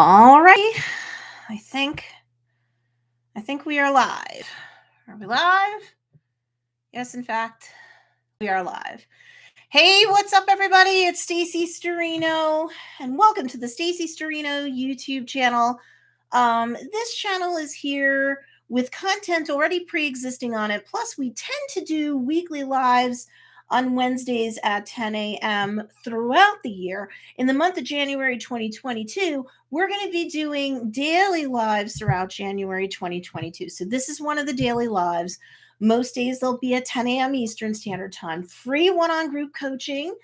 All right. I think I think we are live. Are we live? Yes, in fact, we are live. Hey, what's up everybody? It's Stacey Storino and welcome to the Stacey Storino YouTube channel. This channel is here with content already pre-existing on it. Plus, we tend to do weekly lives on Wednesdays at 10 a.m. throughout the year. In the month of January 2022, we're going to be doing daily lives throughout January 2022. So this is one of the daily lives. Most days they'll be at 10 a.m. Eastern Standard Time. Free one-on group coaching.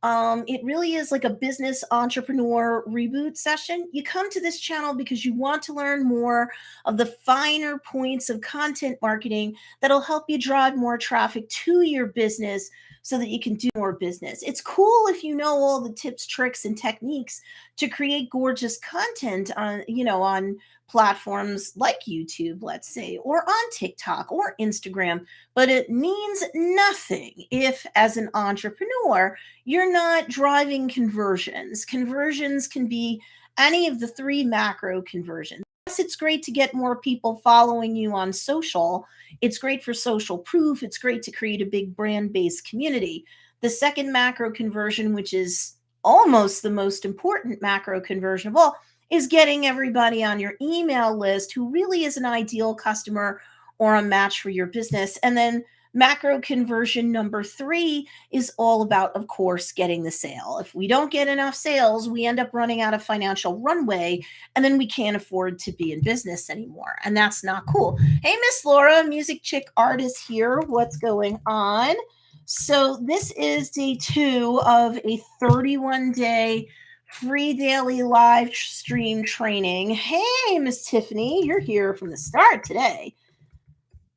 It really is like a business entrepreneur reboot session. You come to this channel because you want to learn more of the finer points of content marketing that'll help you drive more traffic to your business so that you can do more business. It's cool if you know all the tips, tricks, and techniques to create gorgeous content on platforms like YouTube, let's say, or on TikTok or Instagram. But it means nothing if, as an entrepreneur, you're not driving conversions. Conversions can be any of the three macro conversions. Yes, it's great to get more people following you on social. It's great for social proof. It's great to create a big brand based community. The second macro conversion, which is almost the most important macro conversion of all, is getting everybody on your email list who really is an ideal customer or a match for your business. And then macro conversion number 3 is all about, of course, getting the sale. If we don't get enough sales, we end up running out of financial runway, and then we can't afford to be in business anymore. And that's not cool. Hey, Miss Laura, Music Chick Artist here. What's going on? So this is day 2 of a 31-day free daily live stream training. Hey, Miss Tiffany, you're here from the start today.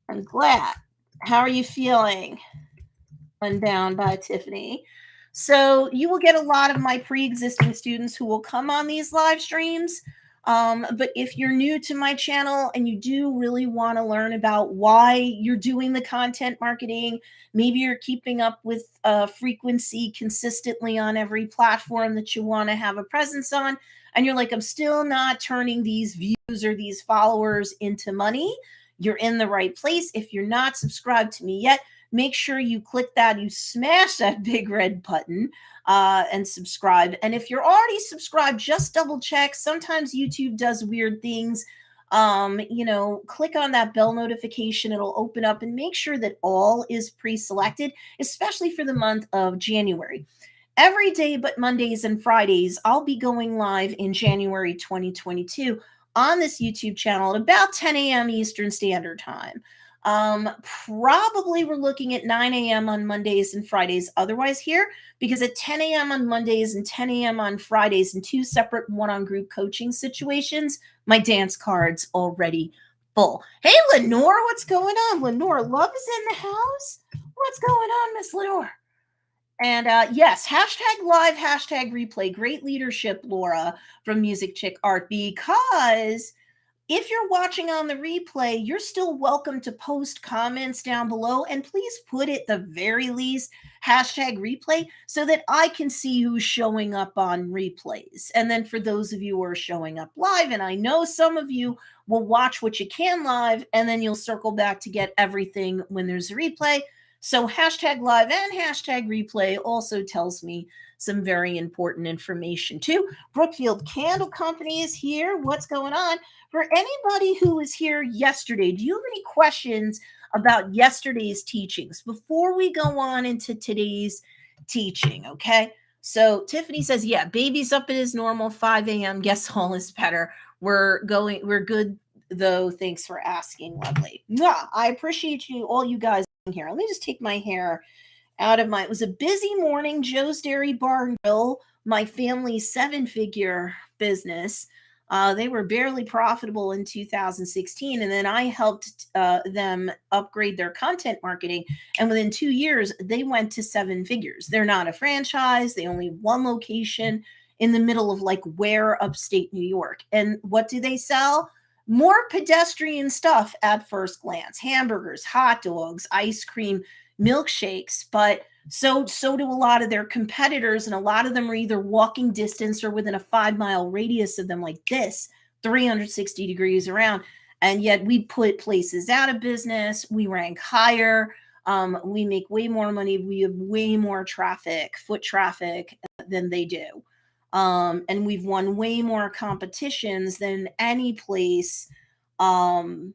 I'm glad. How are you feeling? Unbound by Tiffany. So you will get a lot of my pre-existing students who will come on these live streams. But if you're new to my channel and you do really want to learn about why you're doing the content marketing, maybe you're keeping up with frequency consistently on every platform that you want to have a presence on, and you're like, I'm still not turning these views or these followers into money, you're in the right place. If you're not subscribed to me yet, make sure you click that, you smash that big red button and subscribe. And if you're already subscribed, just double check. Sometimes YouTube does weird things. Click on that bell notification. It'll open up, and make sure that all is pre-selected, especially for the month of January. Every day but Mondays and Fridays, I'll be going live in January 2022 on this YouTube channel at about 10 a.m. Eastern Standard Time. Probably we're looking at 9 a.m. on Mondays and Fridays otherwise here, because at 10 a.m. on Mondays and 10 a.m. on Fridays in 2 separate one-on group coaching situations, my dance card's already full. Hey, Lenore, what's going on? Lenore Love is in the house. What's going on, Miss Lenore? And yes, hashtag live, hashtag replay. Great leadership, Laura, from Music Chick Art, because if you're watching on the replay, you're still welcome to post comments down below, and please put at the very least hashtag replay so that I can see who's showing up on replays. And then for those of you who are showing up live, and I know some of you will watch what you can live, and then you'll circle back to get everything when there's a replay. So hashtag live and hashtag replay also tells me some very important information too. Brookfield Candle Company is here. What's going on? For anybody who was here yesterday, do you have any questions about yesterday's teachings before we go on into today's teaching? Okay. So Tiffany says, yeah, baby's up at his normal 5 a.m. Guess all is better. We're good though. Thanks for asking. Lovely. Mwah. I appreciate all you guys here. Let me just take my hair out of it was a busy morning. Joe's Dairy Bar and Grill, my family's 7-figure business. They were barely profitable in 2016, and then I helped them upgrade their content marketing, and within 2 years they went to 7 figures. They're not a franchise. They only have one location in the middle of like where upstate New York. And what do they sell? More pedestrian stuff at first glance: hamburgers, hot dogs, ice cream, milkshakes. But So do a lot of their competitors, and a lot of them are either walking distance or within a 5-mile radius of them, like this, 360 degrees around. And yet we put places out of business. We rank higher. We make way more money. We have way more traffic, foot traffic, than they do. And we've won way more competitions than any place, um,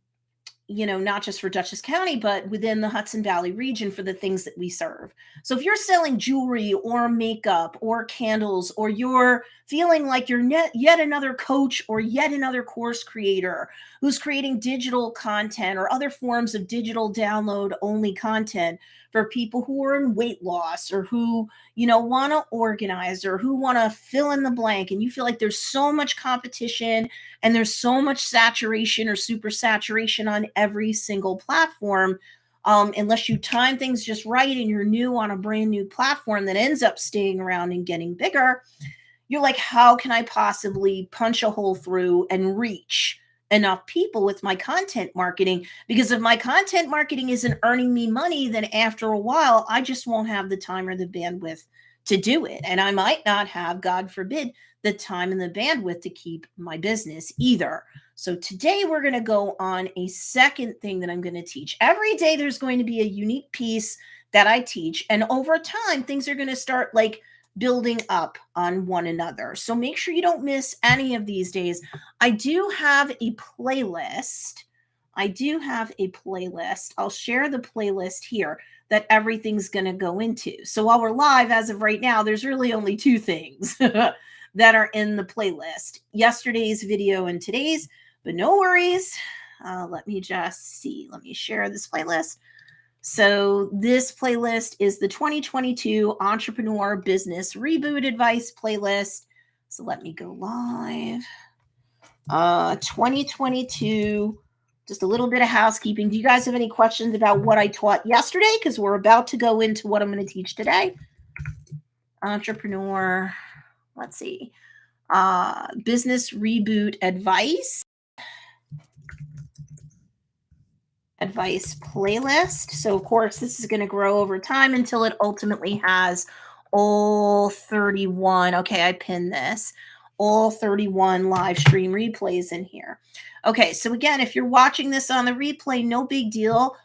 not just for Dutchess County, but within the Hudson Valley region for the things that we serve. So if you're selling jewelry or makeup or candles, or you're feeling like you're yet another coach or yet another course creator who's creating digital content or other forms of digital download only content for people who are in weight loss, or who, want to organize, or who want to fill in the blank, and you feel like there's so much competition and there's so much saturation or super saturation on every single platform, unless you time things just right and you're new on a brand new platform that ends up staying around and getting bigger, you're like, how can I possibly punch a hole through and reach enough people with my content marketing? Because if my content marketing isn't earning me money, then after a while, I just won't have the time or the bandwidth to do it. And I might not have, God forbid, the time and the bandwidth to keep my business either. So today we're going to go on a second thing that I'm going to teach. Every day there's going to be a unique piece that I teach. And over time, things are going to start like building up on one another. So make sure you don't miss any of these days. I do have a playlist. I'll share the playlist here that everything's going to go into. So while we're live, as of right now, there's really only two things that are in the playlist: yesterday's video and today's, but no worries. Let me just see. Let me share this playlist. So this playlist is the 2022 Entrepreneur Business Reboot Advice playlist. So let me go live. 2022, just a little bit of housekeeping. Do you guys have any questions about what I taught yesterday? Because we're about to go into what I'm going to teach today. Entrepreneur, let's see. Business Reboot Advice playlist. So of course this is going to grow over time until it ultimately has all 31. Okay, I pinned this. All 31 live stream replays in here. Okay, so again, if you're watching this on the replay, no big deal.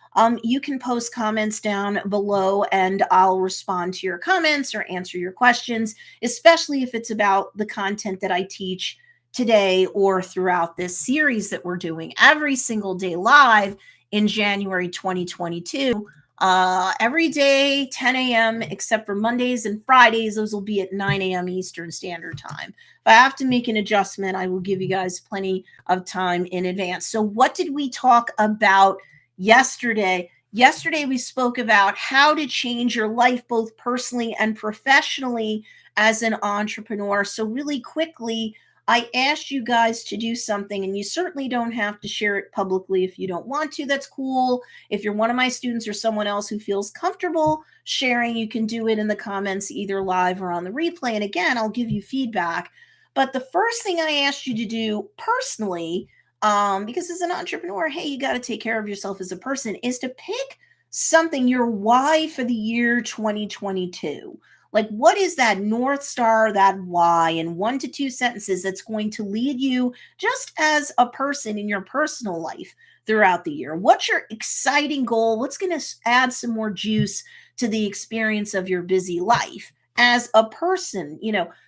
You can post comments down below and I'll respond to your comments or answer your questions, especially if it's about the content that I teach today or throughout this series that we're doing every single day live in January 2022. Every day, 10 a.m., except for Mondays and Fridays. Those will be at 9 a.m. Eastern Standard Time. If I have to make an adjustment, I will give you guys plenty of time in advance. So what did we talk about yesterday? Yesterday, we spoke about how to change your life, both personally and professionally, as an entrepreneur. So really quickly, I asked you guys to do something, and you certainly don't have to share it publicly if you don't want to. That's cool. If you're one of my students or someone else who feels comfortable sharing, you can do it in the comments, either live or on the replay. And again, I'll give you feedback. But the first thing I asked you to do personally, because as an entrepreneur, hey, you got to take care of yourself as a person, is to pick something, your why for the year 2022. Like, what is that North Star, that why, in 1 to 2 sentences that's going to lead you just as a person in your personal life throughout the year? What's your exciting goal? What's going to add some more juice to the experience of your busy life as a person?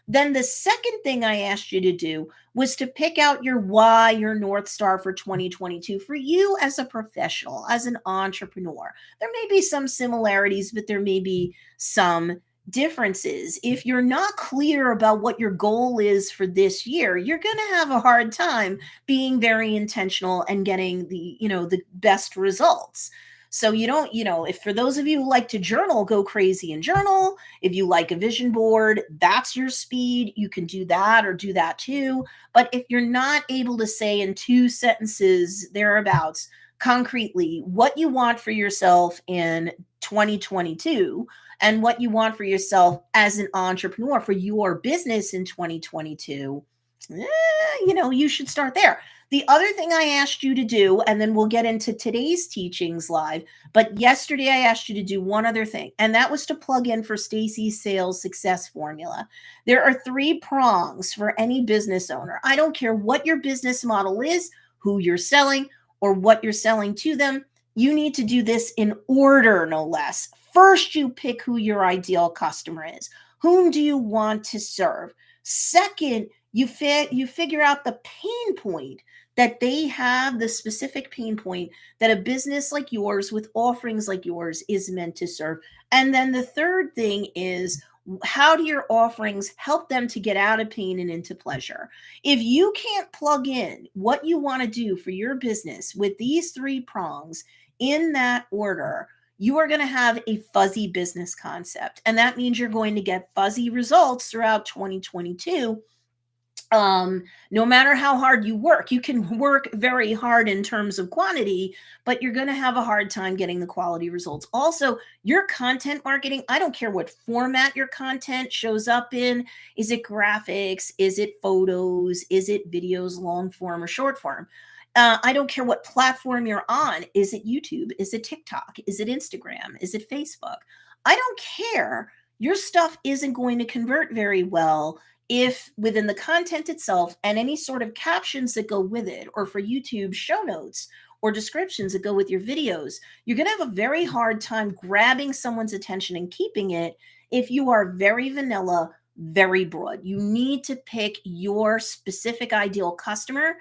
Then the second thing I asked you to do was to pick out your why, your North Star for 2022 for you as a professional, as an entrepreneur. There may be some similarities, but there may be some differences. If you're not clear about what your goal is for this year, you're going to have a hard time being very intentional and getting the best results. So you don't, if for those of you who like to journal, go crazy and journal. If you like a vision board, that's your speed. You can do that or do that too. But if you're not able to say in 2 sentences thereabouts concretely what you want for yourself in 2022 and what you want for yourself as an entrepreneur for your business in 2022, You should start there. The other thing I asked you to do, and then we'll get into today's teachings live, but yesterday I asked you to do one other thing, and that was to plug in for Stacey's sales success formula. There are 3 prongs for any business owner. I don't care what your business model is, who you're selling, or what you're selling to them. You need to do this in order, no less. First, you pick who your ideal customer is. Whom do you want to serve? Second, you figure out the pain point that they have, the specific pain point that a business like yours with offerings like yours is meant to serve. And then the third thing is, how do your offerings help them to get out of pain and into pleasure? If you can't plug in what you want to do for your business with these 3 prongs in that order, you are going to have a fuzzy business concept. And that means you're going to get fuzzy results throughout 2022. No matter how hard you work, you can work very hard in terms of quantity, but you're going to have a hard time getting the quality results. Also, your content marketing, I don't care what format your content shows up in. Is it graphics? Is it photos? Is it videos, long form or short form? I don't care what platform you're on. Is it YouTube? Is it TikTok? Is it Instagram? Is it Facebook? I don't care. Your stuff isn't going to convert very well if within the content itself and any sort of captions that go with it, or for YouTube show notes or descriptions that go with your videos, you're going to have a very hard time grabbing someone's attention and keeping it if you are very vanilla, very broad. You need to pick your specific ideal customer.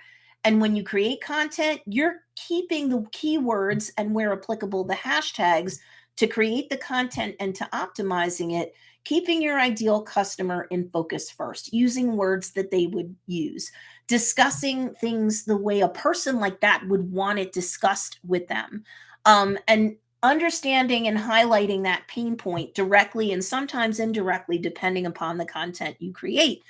And when you create content, you're keeping the keywords and, where applicable, the hashtags to create the content and to optimizing it, keeping your ideal customer in focus first, using words that they would use, discussing things the way a person like that would want it discussed with them, and understanding and highlighting that pain point directly and sometimes indirectly, depending upon the content you create.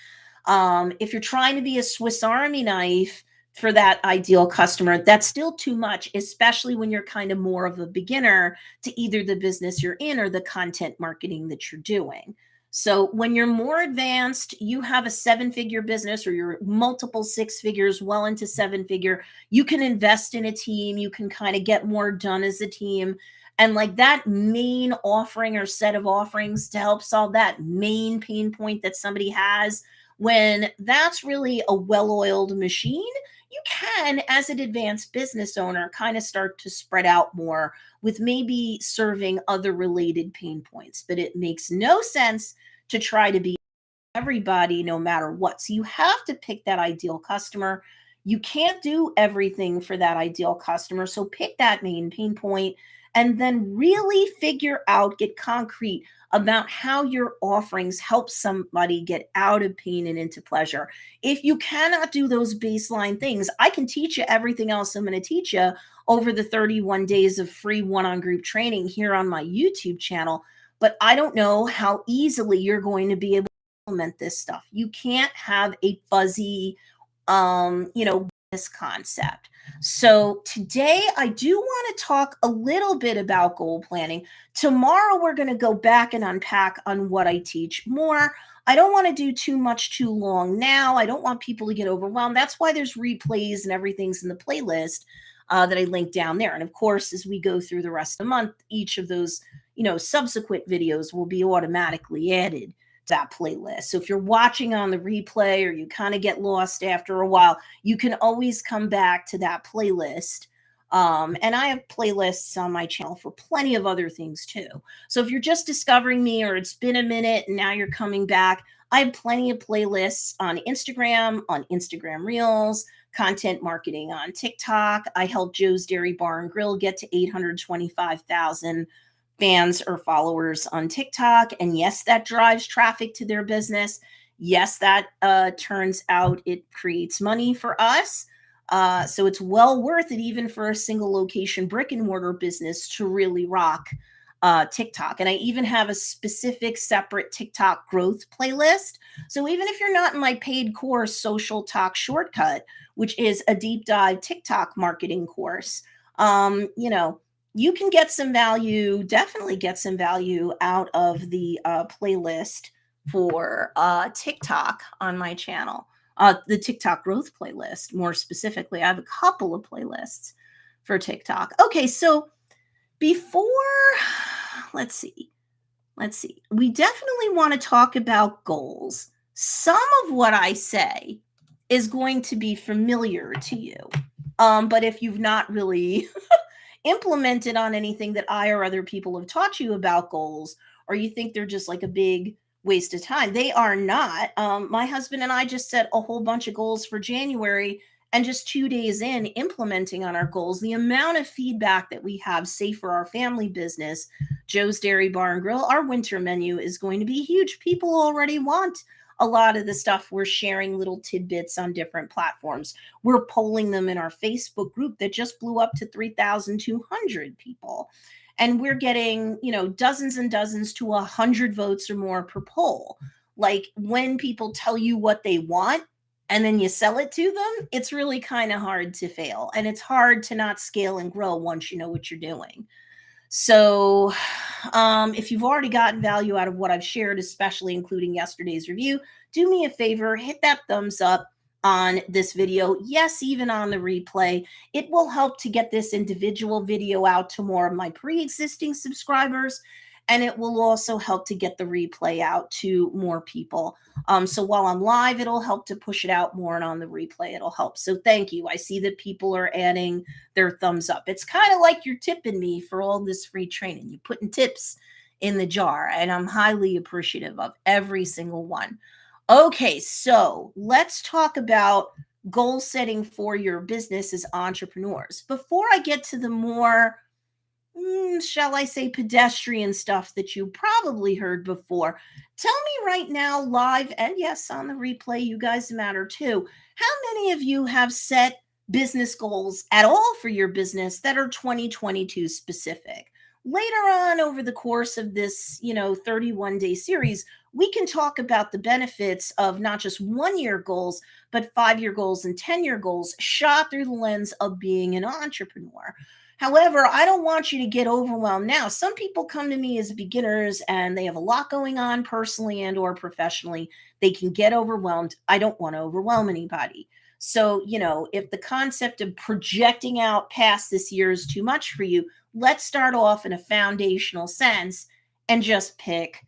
If you're trying to be a Swiss Army knife for that ideal customer, that's still too much, especially when you're kind of more of a beginner to either the business you're in or the content marketing that you're doing. So when you're more advanced, you have a 7-figure business or you're multiple 6 figures, well into 7-figure, you can invest in a team, you can kind of get more done as a team. And like that main offering or set of offerings to help solve that main pain point that somebody has, when that's really a well-oiled machine, you can, as an advanced business owner, kind of start to spread out more with maybe serving other related pain points. But it makes no sense to try to be everybody no matter what. So you have to pick that ideal customer. You can't do everything for that ideal customer. So pick that main pain point and then really figure out, get concrete about how your offerings help somebody get out of pain and into pleasure. If you cannot do those baseline things, I can teach you everything else I'm going to teach you over the 31 days of free one-on group training here on my YouTube channel. But I don't know how easily you're going to be able to implement this stuff. You can't have a fuzzy, this concept. So today I do want to talk a little bit about goal planning. Tomorrow we're going to go back and unpack on what I teach more. I don't want to do too much too long now. I don't want people to get overwhelmed. That's why there's replays and everything's in the playlist that I link down there. And of course, as we go through the rest of the month, each of those, subsequent videos will be automatically added to that playlist. So if you're watching on the replay or you kind of get lost after a while, you can always come back to that playlist. And I have playlists on my channel for plenty of other things too. So if you're just discovering me or it's been a minute and now you're coming back, I have plenty of playlists on Instagram Reels, content marketing on TikTok. I helped Joe's Dairy Bar and Grill get to 825,000 fans or followers on TikTok. And yes, that drives traffic to their business. Yes, that turns out it creates money for us. So it's well worth it, even for a single location brick and mortar business, to really rock TikTok. And I even have a specific separate TikTok growth playlist. So even if you're not in my paid course, Social Talk Shortcut, which is a deep dive TikTok marketing course, you can get some value, definitely get some value out of the playlist for TikTok on my channel. the TikTok growth playlist, more specifically. I have a couple of playlists for TikTok. Okay, so before, let's see, we definitely want to talk about goals. Some of what I say is going to be familiar to you. But if you've not really implemented on anything that I or other people have taught you about goals, or you think they're just like a big waste of time, they are not. My husband and I just set a whole bunch of goals for January, and just 2 days in implementing on our goals, the amount of feedback that we have, say for our family business, Joe's Dairy Bar and Grill, our winter menu is going to be huge. People already want a lot of the stuff. We're sharing little tidbits on different platforms. We're polling them in our Facebook group that just blew up to 3,200 people. And we're getting, dozens and dozens to 100 votes or more per poll. Like, when people tell you what they want and then you sell it to them, it's really kind of hard to fail. And it's hard to not scale and grow once you know what you're doing. So if you've already gotten value out of what I've shared, especially including yesterday's review, do me a favor, hit that thumbs up on this video. Yes, even on the replay. It will help to get this individual video out to more of my pre-existing subscribers, and it will also help to get the replay out to more people. So while I'm live, it'll help to push it out more, and on the replay, it'll help. So thank you. I see that people are adding their thumbs up. It's kind of like you're tipping me for all this free training. You're putting tips in the jar, and I'm highly appreciative of every single one. Okay, so let's talk about goal setting for your business as entrepreneurs. Before I get to the more, shall I say, pedestrian stuff that you probably heard before, tell me right now, live and yes, on the replay, you guys matter too. How many of you have set business goals at all for your business that are 2022 specific? Later on over the course of this, 31-day series, we can talk about the benefits of not just 1-year goals, but 5-year goals and 10-year goals shot through the lens of being an entrepreneur. However, I don't want you to get overwhelmed now. Some people come to me as beginners and they have a lot going on personally and or professionally. They can get overwhelmed. I don't want to overwhelm anybody. So, if the concept of projecting out past this year is too much for you, let's start off in a foundational sense and just pick,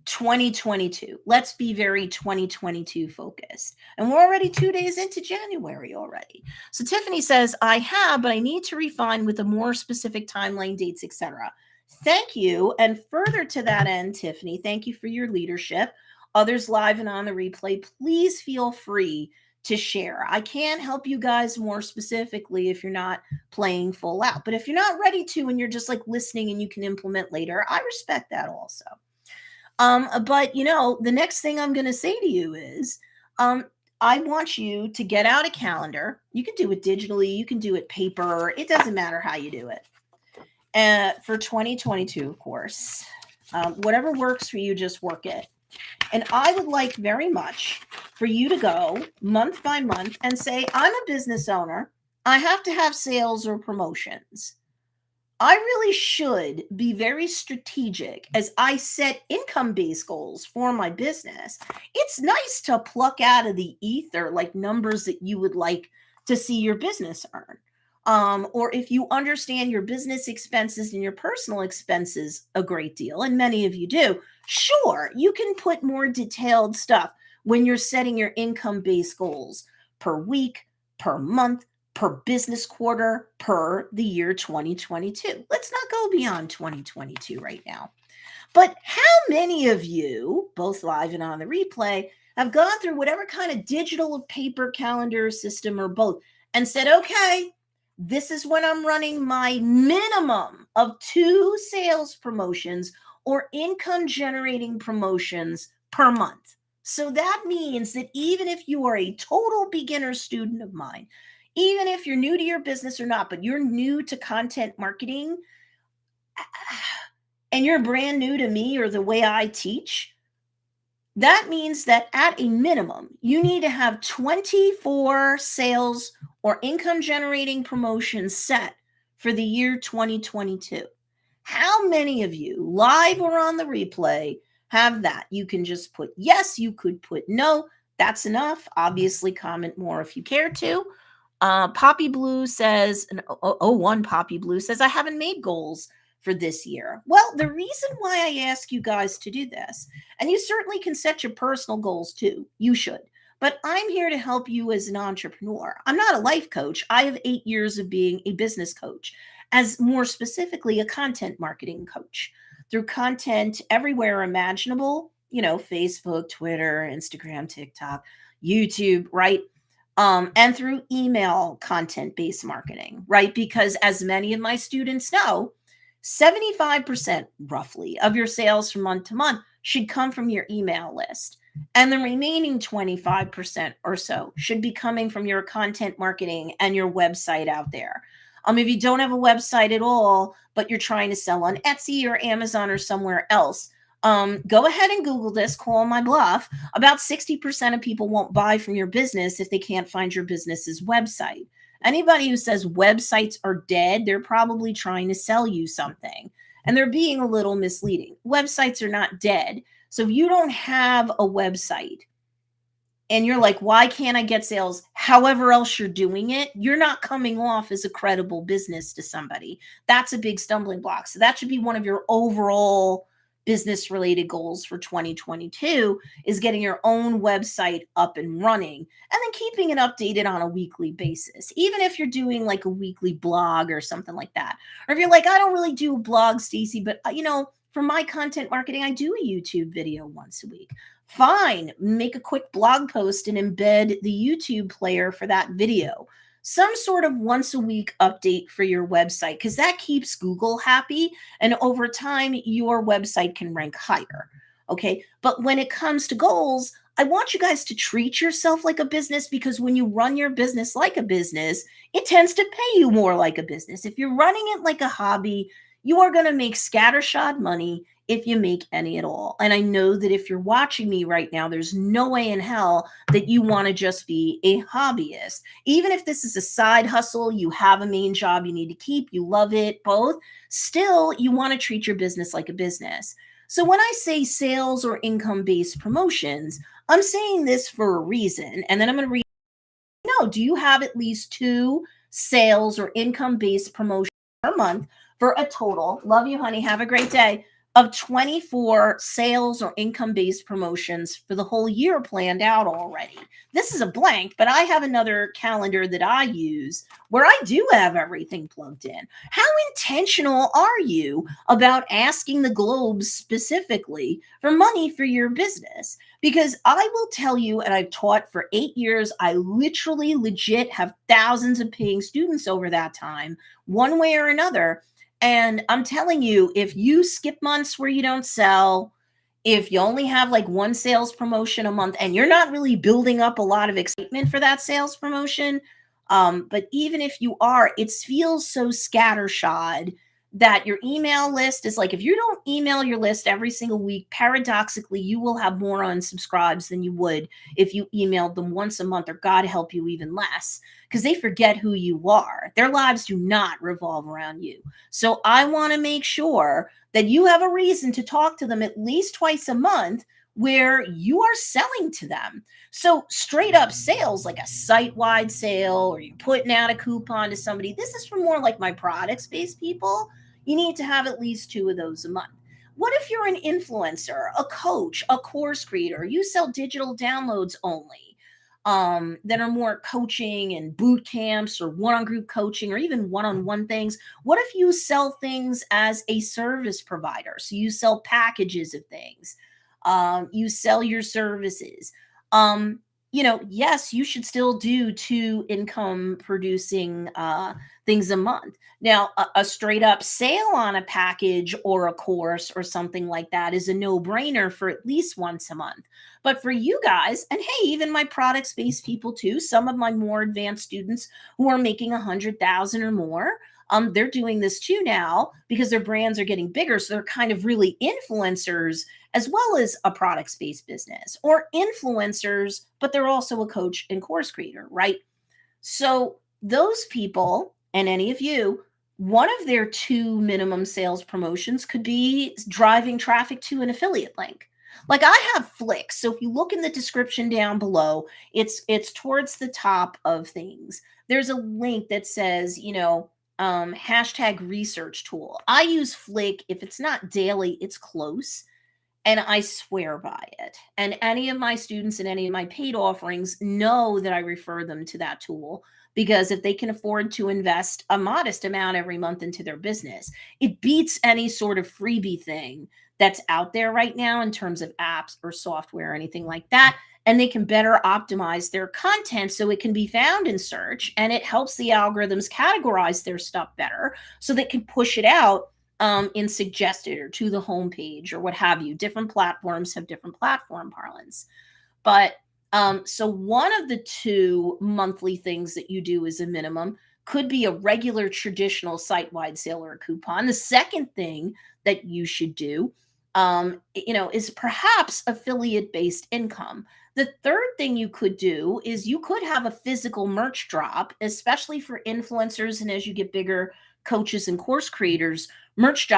2022. Let's be very 2022 focused. And we're already 2 days into January already. So Tiffany says, I have, but I need to refine with a more specific timeline, dates, etc. Thank you. And further to that end, Tiffany, thank you for your leadership. Others live and on the replay, please feel free to share. I can help you guys more specifically if you're not playing full out. But if you're not ready to and you're just like listening and you can implement later, I respect that also. But the next thing I'm going to say to you is, I want you to get out a calendar. You can do it digitally, you can do it paper. It doesn't matter how you do it. For 2022, of course, whatever works for you, just work it. And I would like very much for you to go month by month and say, I'm a business owner. I have to have sales or promotions. I really should be very strategic as I set income-based goals for my business. It's nice to pluck out of the ether like numbers that you would like to see your business earn. Or if you understand your business expenses and your personal expenses a great deal, and many of you do, sure, you can put more detailed stuff when you're setting your income-based goals per week, per month, per business quarter, per the year 2022. Let's not go beyond 2022 right now. But how many of you, both live and on the replay, have gone through whatever kind of digital or paper calendar system or both and said, okay, this is when I'm running my minimum of 2 sales promotions or income generating promotions per month? So that means that even if you are a total beginner student of mine, even if you're new to your business or not, but you're new to content marketing and you're brand new to me or the way I teach, that means that at a minimum, you need to have 24 sales or income generating promotions set for the year 2022. How many of you, live or on the replay, have that. You can just put yes, you could put no. That's enough. Obviously, comment more if you care to. Poppy Blue says, one Poppy Blue says, I haven't made goals for this year. Well, the reason why I ask you guys to do this, and you certainly can set your personal goals too, you should. But I'm here to help you as an entrepreneur. I'm not a life coach. I have 8 years of being a business coach, as more specifically, a content marketing coach. Through content everywhere imaginable, Facebook, Twitter, Instagram, TikTok, YouTube, right? And through email content based marketing, right? Because as many of my students know, 75% roughly of your sales from month to month should come from your email list. And the remaining 25% or so should be coming from your content marketing and your website out there. If you don't have a website at all, but you're trying to sell on Etsy or Amazon or somewhere else, go ahead and Google this, call my bluff. About 60% of people won't buy from your business if they can't find your business's website. Anybody who says websites are dead, they're probably trying to sell you something. And they're being a little misleading. Websites are not dead. So if you don't have a website and you're like, why can't I get sales however else you're doing it? You're not coming off as a credible business to somebody. That's a big stumbling block. So that should be one of your overall business related goals for 2022 is getting your own website up and running and then keeping it updated on a weekly basis. Even if you're doing like a weekly blog or something like that. Or if you're like, I don't really do blogs, Stacey, but for my content marketing, I do a YouTube video once a week. Fine, make a quick blog post and embed the YouTube player for that video. Some sort of once a week update for your website because that keeps Google happy. And over time, your website can rank higher. Okay. But when it comes to goals, I want you guys to treat yourself like a business because when you run your business like a business, it tends to pay you more like a business. If you're running it like a hobby, you are going to make scattershot money if you make any at all. And I know that if you're watching me right now, there's no way in hell that you want to just be a hobbyist. Even if this is a side hustle, you have a main job you need to keep, you love it, both, still you want to treat your business like a business. So when I say sales or income-based promotions, I'm saying this for a reason. And then I'm going to read, do you have at least 2 sales or income-based promotions per month for a total, love you, honey, have a great day, of 24 sales or income-based promotions for the whole year planned out already? This is a blank, but I have another calendar that I use where I do have everything plugged in. How intentional are you about asking the globe specifically for money for your business? Because I will tell you, and I've taught for 8 years, I literally legit have thousands of paying students over that time, one way or another. And I'm telling you, if you skip months where you don't sell, if you only have like one sales promotion a month and you're not really building up a lot of excitement for that sales promotion, but even if you are, it feels so scattershot that your email list is like, if you don't email your list every single week, paradoxically, you will have more unsubscribes than you would if you emailed them once a month, or God help you, even less, because they forget who you are. Their lives do not revolve around you. So I want to make sure that you have a reason to talk to them at least twice a month where you are selling to them. So straight up sales, like a site-wide sale, or you're putting out a coupon to somebody. This is for more like my products-based people. You need to have at least 2 of those a month. What if you're an influencer, a coach, a course creator? You sell digital downloads only that are more coaching and boot camps or one-on group coaching or even one-on-one things. What if you sell things as a service provider? So you sell packages of things. You sell your services. Yes, you should still do 2 income producing things a month. Now, a straight up sale on a package or a course or something like that is a no brainer for at least once a month. But for you guys, and hey, even my products based people too, some of my more advanced students who are making 100,000 or more, they're doing this too now because their brands are getting bigger. So they're kind of really influencers as well as a products based business, or influencers, but they're also a coach and course creator, right? So those people, and any of you, one of their 2 minimum sales promotions could be driving traffic to an affiliate link. Like I have Flick. So if you look in the description down below, it's towards the top of things. There's a link that says, hashtag research tool. I use Flick. If it's not daily, it's close. And I swear by it. And any of my students and any of my paid offerings know that I refer them to that tool because if they can afford to invest a modest amount every month into their business, it beats any sort of freebie thing that's out there right now in terms of apps or software or anything like that. And they can better optimize their content so it can be found in search and it helps the algorithms categorize their stuff better so they can push it out in suggested or to the homepage or what have you. Different platforms have different platform parlance. But so one of the two monthly things that you do as a minimum could be a regular traditional site-wide sale or a coupon. The second thing that you should do, is perhaps affiliate-based income. The third thing you could do is you could have a physical merch drop, especially for influencers and as you get bigger, coaches and course creators, merch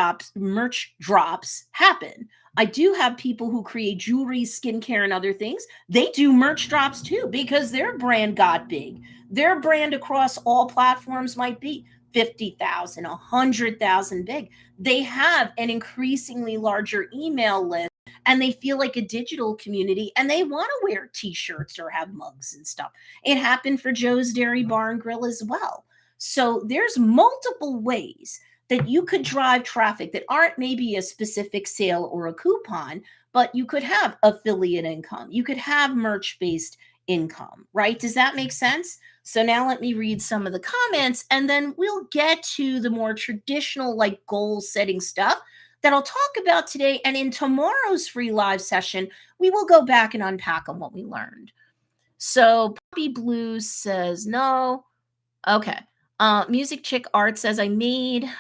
drops happen. I do have people who create jewelry, skincare, and other things. They do merch drops too because their brand got big. Their brand across all platforms might be 50,000, 100,000 big. They have an increasingly larger email list and they feel like a digital community and they want to wear t-shirts or have mugs and stuff. It happened for Joe's Dairy Bar and Grill as well. So there's multiple ways that you could drive traffic that aren't maybe a specific sale or a coupon, but you could have affiliate income. You could have merch based income, right? Does that make sense? So now let me read some of the comments and then we'll get to the more traditional like goal setting stuff that I'll talk about today. And in tomorrow's free live session, we will go back and unpack on what we learned. So Poppy Blues says no. Okay. Music Chick Art says I made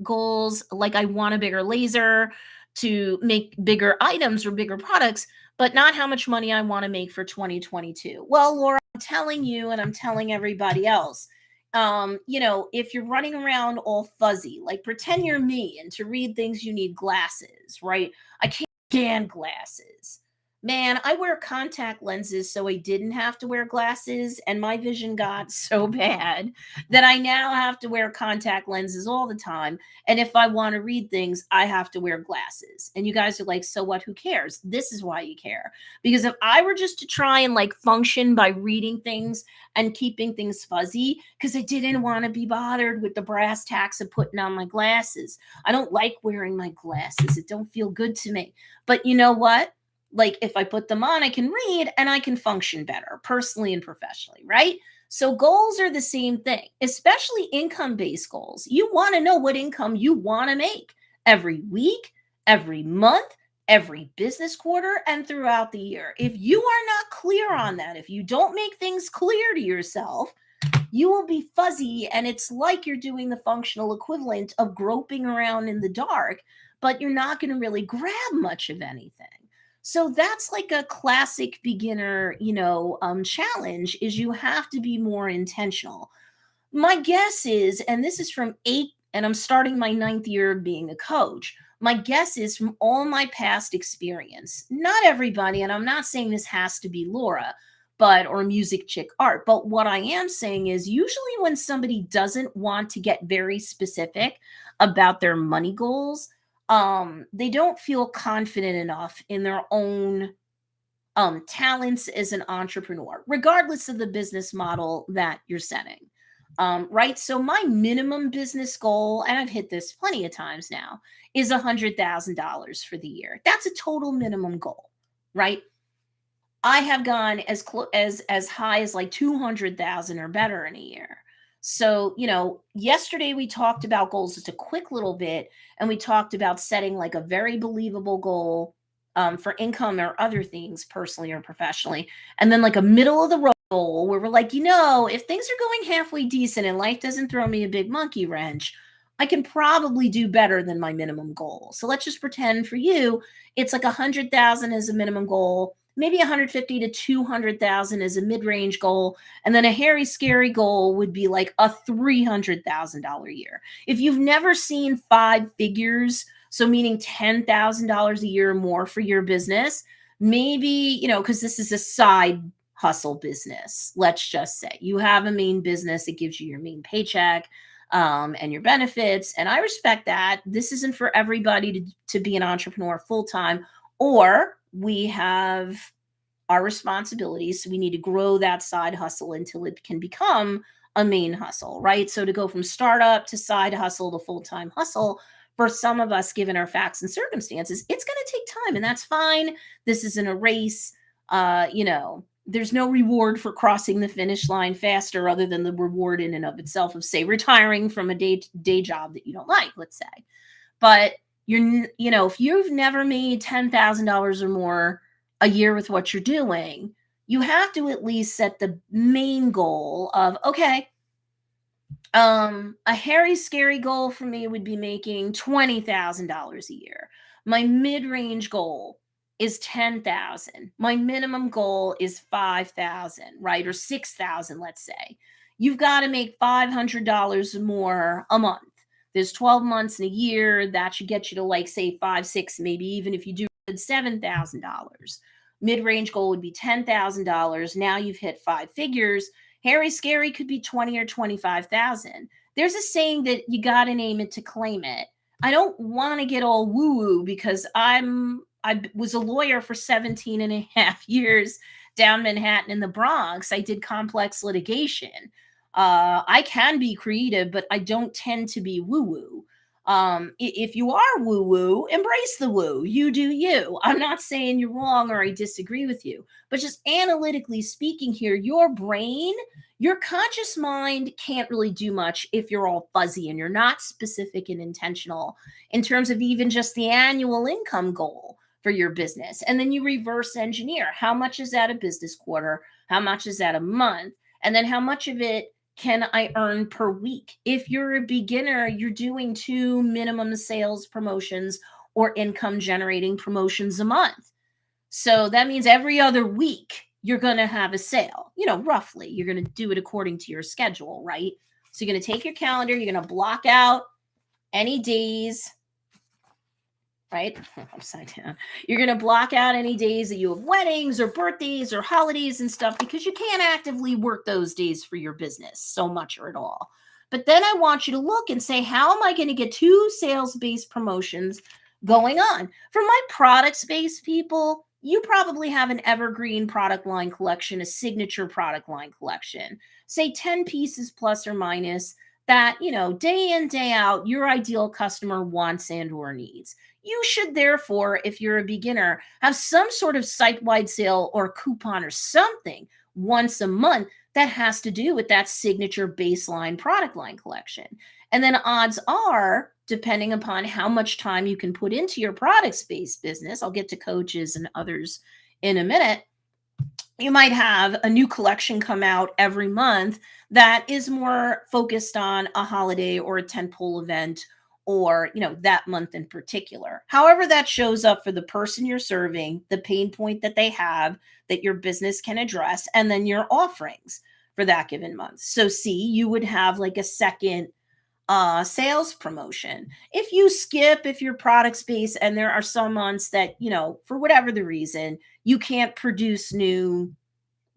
goals like I want a bigger laser to make bigger items or bigger products, but not how much money I want to make for 2022. Well, Laura, I'm telling you and I'm telling everybody else, if you're running around all fuzzy, like pretend you're me and to read things you need glasses, right? I can't stand glasses. Man, I wear contact lenses so I didn't have to wear glasses, and my vision got so bad that I now have to wear contact lenses all the time. And if I want to read things, I have to wear glasses. And you guys are like, so what? Who cares? This is why you care. Because if I were just to try and like function by reading things and keeping things fuzzy, because I didn't want to be bothered with the brass tacks of putting on my glasses. I don't like wearing my glasses. It don't feel good to me. But you know what? Like if I put them on, I can read and I can function better personally and professionally, right? So goals are the same thing, especially income-based goals. You want to know what income you want to make every week, every month, every business quarter, and throughout the year. If you are not clear on that, if you don't make things clear to yourself, you will be fuzzy and it's like you're doing the functional equivalent of groping around in the dark, but you're not going to really grab much of anything. So that's like a classic beginner, challenge is you have to be more intentional. My guess is, and this is from 8, and I'm starting my 9th year of being a coach. My guess is from all my past experience, not everybody, and I'm not saying this has to be Laura, or Music Chick Art, but what I am saying is usually when somebody doesn't want to get very specific about their money goals, they don't feel confident enough in their own talents as an entrepreneur, regardless of the business model that you're setting. Right. So my minimum business goal, and I've hit this plenty of times now, is $100,000 for the year. That's a total minimum goal, right? I have gone as high as like 200,000 or better in a year. So, yesterday we talked about goals just a quick little bit, and we talked about setting like a very believable goal for income or other things, personally or professionally, and then like a middle of the road goal where we're like, if things are going halfway decent and life doesn't throw me a big monkey wrench, I can probably do better than my minimum goal. So let's just pretend for you, it's like 100,000 as a minimum goal, maybe 150 to 200,000 as a mid-range goal, and then a hairy, scary goal would be like a $300,000 year. If you've never seen 5 figures So meaning $10,000 a year or more for your business. Maybe, because this is a side hustle business. Let's just say you have a main business that gives you your main paycheck, and your benefits. And I respect that. This isn't for everybody to be an entrepreneur full time, or we have our responsibilities. So we need to grow that side hustle until it can become a main hustle, right? So to go from startup to side hustle to full time hustle, for some of us, given our facts and circumstances, it's going to take time, and that's fine. This isn't a race. There's no reward for crossing the finish line faster other than the reward in and of itself of, say, retiring from a day job that you don't like, let's say. But if you've never made $10,000 or more a year with what you're doing, you have to at least set the main goal of, okay, a hairy, scary goal for me would be making $20,000 a year. My mid-range goal is 10,000. My minimum goal is 5,000, right? Or 6,000, let's say. You've got to make $500 more a month. There's 12 months in a year. That should get you to, like, say, 5, 6, maybe even if you do $7,000. Mid-range goal would be $10,000. Now you've hit 5 figures. Hairy Scary could be 20 or 25,000. There's a saying that you got to name it to claim it. I don't want to get all woo-woo because I was a lawyer for 17 and a half years down Manhattan in the Bronx. I did complex litigation. I can be creative, but I don't tend to be woo-woo. If you are woo-woo, embrace the woo. You do you. I'm not saying you're wrong or I disagree with you, but just analytically speaking here, your brain, your conscious mind can't really do much if you're all fuzzy and you're not specific and intentional in terms of even just the annual income goal for your business. And then you reverse engineer. How much is that a business quarter? How much is that a month? And then how much of it can I earn per week? If you're a beginner, you're doing 2 minimum sales promotions or income generating promotions a month. So that means every other week you're going to have a sale, roughly. You're going to do it according to your schedule, right? So you're going to take your calendar, you're going to block out any days, right? Upside down. You're going to block out any days that you have weddings or birthdays or holidays and stuff because you can't actively work those days for your business so much or at all. But then I want you to look and say, how am I going to get 2 sales-based promotions going on? For my products-based people, you probably have an evergreen product line collection, a signature product line collection, say 10 pieces plus or minus that, day in, day out, your ideal customer wants and or needs. You should therefore, if you're a beginner, have some sort of site-wide sale or coupon or something once a month that has to do with that signature baseline product line collection. And then odds are, depending upon how much time you can put into your products-based business, I'll get to coaches and others in a minute, you might have a new collection come out every month that is more focused on a holiday or a tentpole event or, that month in particular. However that shows up for the person you're serving, the pain point that they have that your business can address, and then your offerings for that given month. So see, you would have like a second sales promotion. If you're products based and there are some months that, for whatever the reason, you can't produce new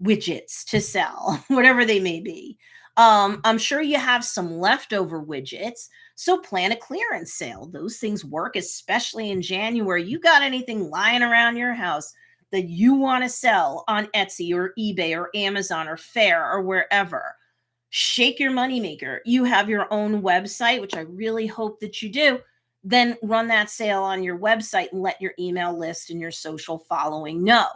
widgets to sell, whatever they may be. I'm sure you have some leftover widgets. So plan a clearance sale. Those things work, especially in January. You got anything lying around your house that you want to sell on Etsy or eBay or Amazon or Faire or wherever, shake your moneymaker. You have your own website, which I really hope that you do. Then run that sale on your website and let your email list and your social following know.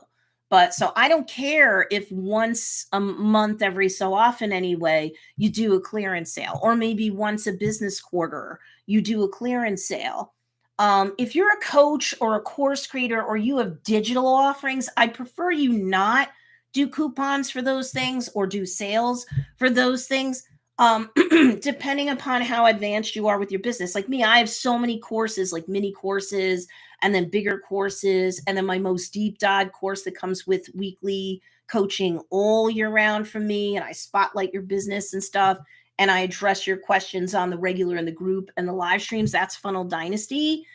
But so I don't care if once a month, every so often anyway, you do a clearance sale, or maybe once a business quarter, you do a clearance sale. If you're a coach or a course creator or you have digital offerings, I prefer you not do coupons for those things or do sales for those things. Depending upon how advanced you are with your business. Like me, I have so many courses, like mini courses and then bigger courses. And then my most deep dive course that comes with weekly coaching all year round from me. And I spotlight your business and stuff. And I address your questions on the regular in the group and the live streams. That's Funnel Dynasty.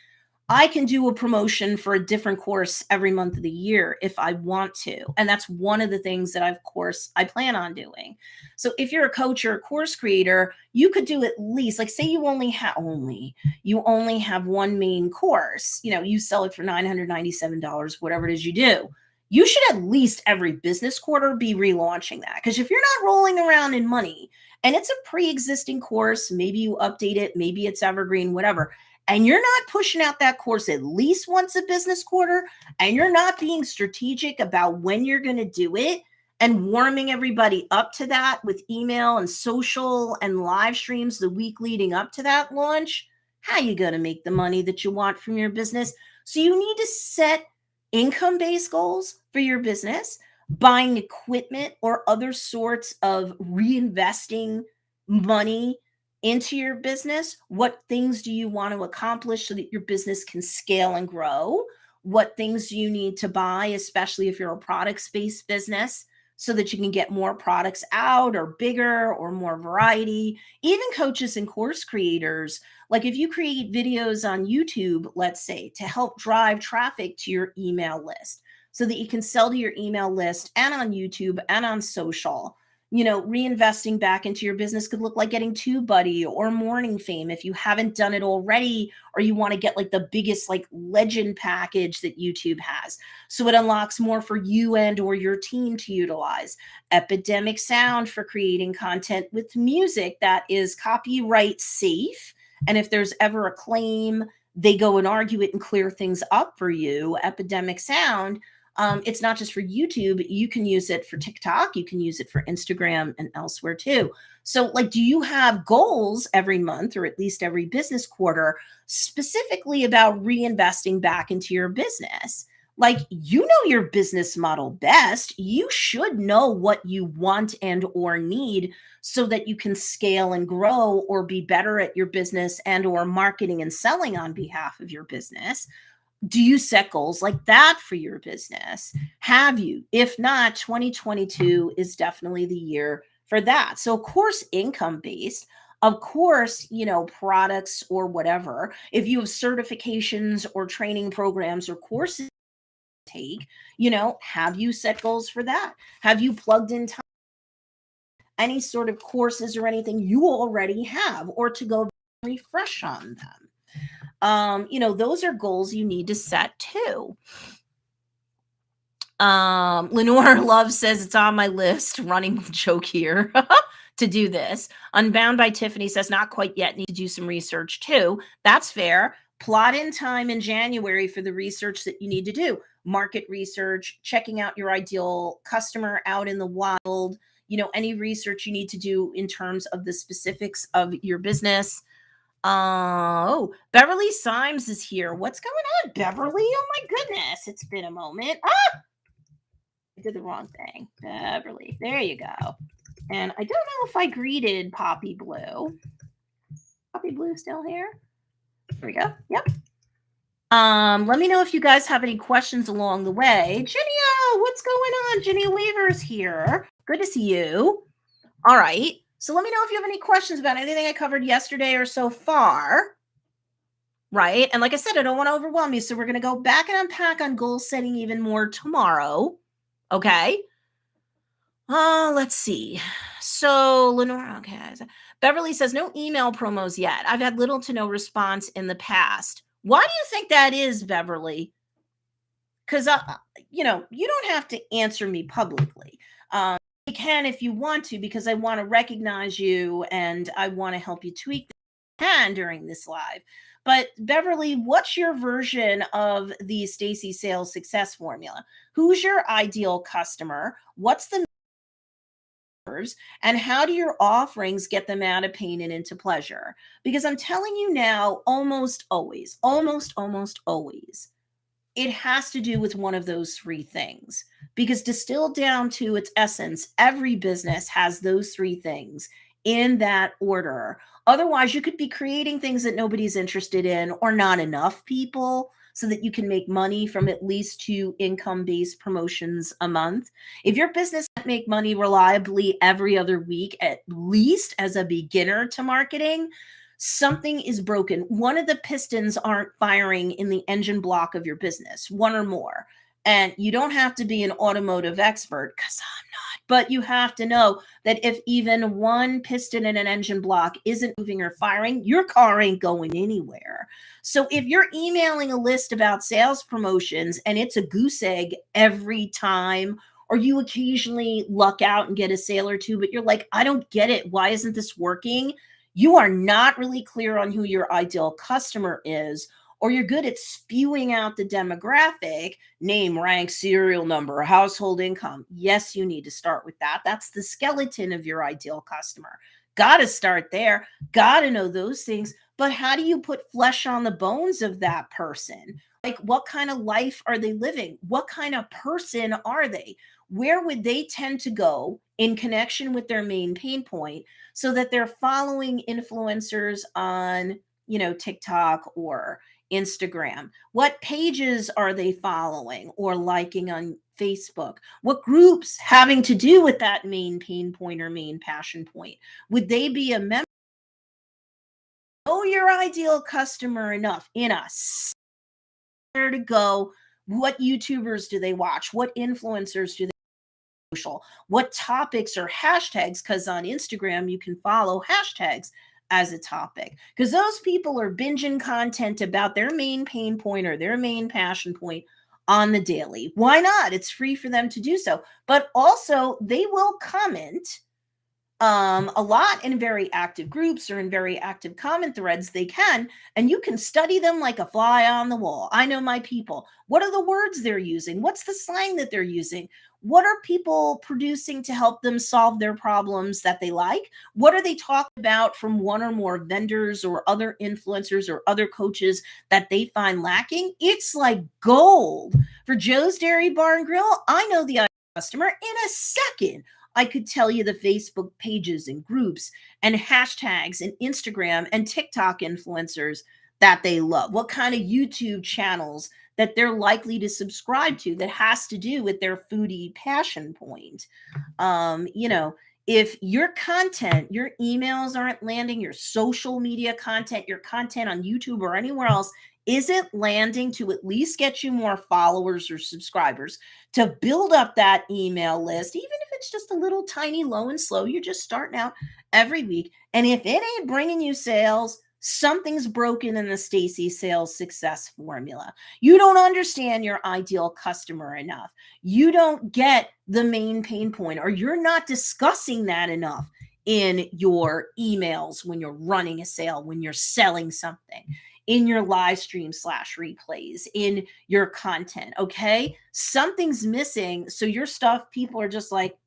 I can do a promotion for a different course every month of the year if I want to. And that's one of the things that of course I plan on doing. So if you're a coach or a course creator, you could do at least, like, say you you only have one main course, you sell it for $997, whatever it is you do. You should at least every business quarter be relaunching that. Because if you're not rolling around in money and it's a pre-existing course, maybe you update it, maybe it's evergreen, whatever, and you're not pushing out that course at least once a business quarter, and you're not being strategic about when you're going to do it and warming everybody up to that with email and social and live streams the week leading up to that launch, how are you going to make the money that you want from your business? So you need to set income-based goals for your business, buying equipment or other sorts of reinvesting money into your business. What things do you want to accomplish so that your business can scale and grow? What things do you need to buy, especially if you're a products-based business, so that you can get more products out or bigger or more variety? Even coaches and course creators, like if you create videos on YouTube, let's say, to help drive traffic to your email list so that you can sell to your email list and on YouTube and on social. Reinvesting back into your business could look like getting TubeBuddy or Morning Fame if you haven't done it already, or you want to get like the biggest like legend package that YouTube has, so it unlocks more for you and or your team to utilize. Epidemic Sound for creating content with music that is copyright safe, and if there's ever a claim, they go and argue it and clear things up for you. Epidemic Sound. It's not just for YouTube. You can use it for TikTok. You can use it for Instagram and elsewhere too. So, like, do you have goals every month or at least every business quarter specifically about reinvesting back into your business? Like, you know your business model best. You should know what you want and or need so that you can scale and grow or be better at your business and or marketing and selling on behalf of your business. Do you set goals like that for your business? Have you? If not, 2022 is definitely the year for that. So, of course, income based, of course, products or whatever. If you have certifications or training programs or courses to take, have you set goals for that? Have you plugged in any sort of courses or anything you already have, or to go refresh on them? Those are goals you need to set too. Lenore Love says it's on my list, running joke here, to do this. Unbound by Tiffany says not quite yet, need to do some research too. That's fair. Plot in time in January for the research that you need to do. Market research, checking out your ideal customer out in the wild, any research you need to do in terms of the specifics of your business. Oh, Beverly Symes is here. What's going on, Beverly? Oh my goodness, it's been a moment. I did the wrong thing. Beverly, there you go. And I don't know if I greeted Poppy Blue. Poppy Blue still here? Here we go. Yep. Let me know if you guys have any questions along the way. Ginny, what's going on? Ginny Weaver's here. Good to see you. All right. So let me know if you have any questions about anything I covered yesterday or so far. Right. And like I said, I don't want to overwhelm you. So we're going to go back and unpack on goal setting even more tomorrow. Okay. Let's see. So Lenore, okay. Beverly says no email promos yet. I've had little to no response in the past. Why do you think that is, Beverly? Because, you don't have to answer me publicly. You can if you want to, because I want to recognize you and I want to help you tweak the can during this live. But Beverly, what's your version of the Stacey sales success formula? Who's your ideal customer? What's the numbers? And how do your offerings get them out of pain and into pleasure? Because I'm telling you now, almost always, it has to do with one of those three things. Because distilled down to its essence, every business has those three things in that order. Otherwise, you could be creating things that nobody's interested in or not enough people so that you can make money from at least 2 income-based promotions a month. If your business can't make money reliably every other week, at least as a beginner to marketing, something is broken. One of the pistons aren't firing in the engine block of your business, one or more. And you don't have to be an automotive expert, because I'm not, but you have to know that if even one piston in an engine block isn't moving or firing, your car ain't going anywhere. So if you're emailing a list about sales promotions and it's a goose egg every time, or you occasionally luck out and get a sale or two, but you're like, I don't get it. Why isn't this working? You are not really clear on who your ideal customer is, or you're good at spewing out the demographic: name, rank, serial number, household income. Yes, you need to start with that. That's the skeleton of your ideal customer. Got to start there. Got to know those things. But how do you put flesh on the bones of that person? Like, what kind of life are they living? What kind of person are they? Where would they tend to go in connection with their main pain point, so that they're following influencers on, TikTok or Instagram? What pages are they following or liking on Facebook? What groups having to do with that main pain point or main passion point? Would they be a member? Know your ideal customer enough in us. Where to go? What YouTubers do they watch? What influencers do they social? What topics or hashtags? Because on Instagram, you can follow hashtags as a topic, because those people are binging content about their main pain point or their main passion point on the daily. Why not? It's free for them to do so. But also, they will comment a lot in very active groups or in very active comment threads. They can, and you can study them like a fly on the wall. I know my people. What are the words they're using? What's the slang that they're using? What are people producing to help them solve their problems that they like? What are they talking about from one or more vendors or other influencers or other coaches that they find lacking? It's like gold. For Joe's Dairy Bar and Grill, I know the customer in a second. I could tell you the Facebook pages and groups and hashtags and Instagram and TikTok influencers that they love, what kind of YouTube channels that they're likely to subscribe to that has to do with their foodie passion point. If your content, your emails aren't landing, your social media content, your content on YouTube or anywhere else isn't landing to at least get you more followers or subscribers, to build up that email list, even if it's just a little tiny low and slow, you're just starting out every week. And if it ain't bringing you sales, something's broken in the Stacey sales success formula. You don't understand your ideal customer enough. You don't get the main pain point, or you're not discussing that enough in your emails when you're running a sale, when you're selling something, in your live stream slash replays, in your content. Okay. Something's missing. So your stuff, people are just like,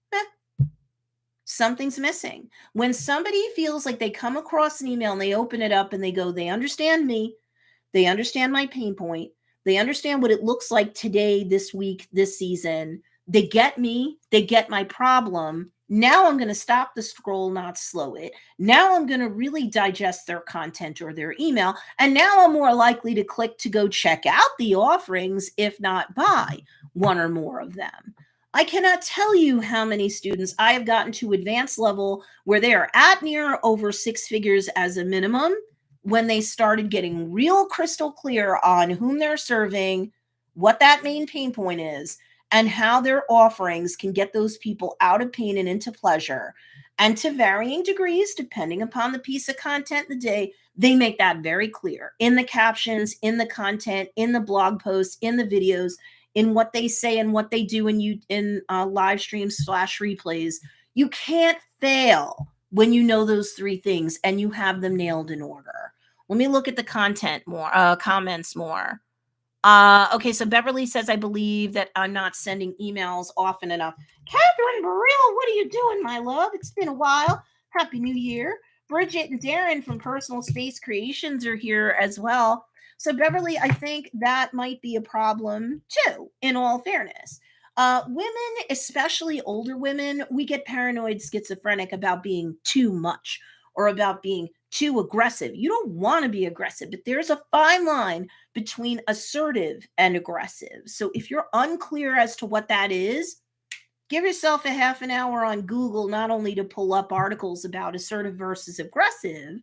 something's missing. When somebody feels like they come across an email and they open it up and they go, they understand me, they understand my pain point, they understand what it looks like today, this week, this season, they get me, they get my problem. Now I'm going to stop the scroll, not slow it. Now I'm going to really digest their content or their email. And now I'm more likely to click to go check out the offerings, if not buy one or more of them. I cannot tell you how many students I have gotten to advanced level where they are at near over six figures as a minimum, when they started getting real crystal clear on whom they're serving, what that main pain point is, and how their offerings can get those people out of pain and into pleasure. And to varying degrees, depending upon the piece of content the day, they make that very clear in the captions, in the content, in the blog posts, in the videos, in what they say and what they do in live streams slash replays. You can't fail when you know those three things and you have them nailed in order. Let me look at the content more, comments more. Okay, so Beverly says, I believe that I'm not sending emails often enough. Catherine Burrell, what are you doing, my love? It's been a while. Happy New Year. Bridget and Darren from Personal Space Creations are here as well. So Beverly, I think that might be a problem too, in all fairness. Women, especially older women, we get paranoid schizophrenic about being too much or about being too aggressive. You don't want to be aggressive, but there's a fine line between assertive and aggressive. So if you're unclear as to what that is, give yourself a half an hour on Google, not only to pull up articles about assertive versus aggressive,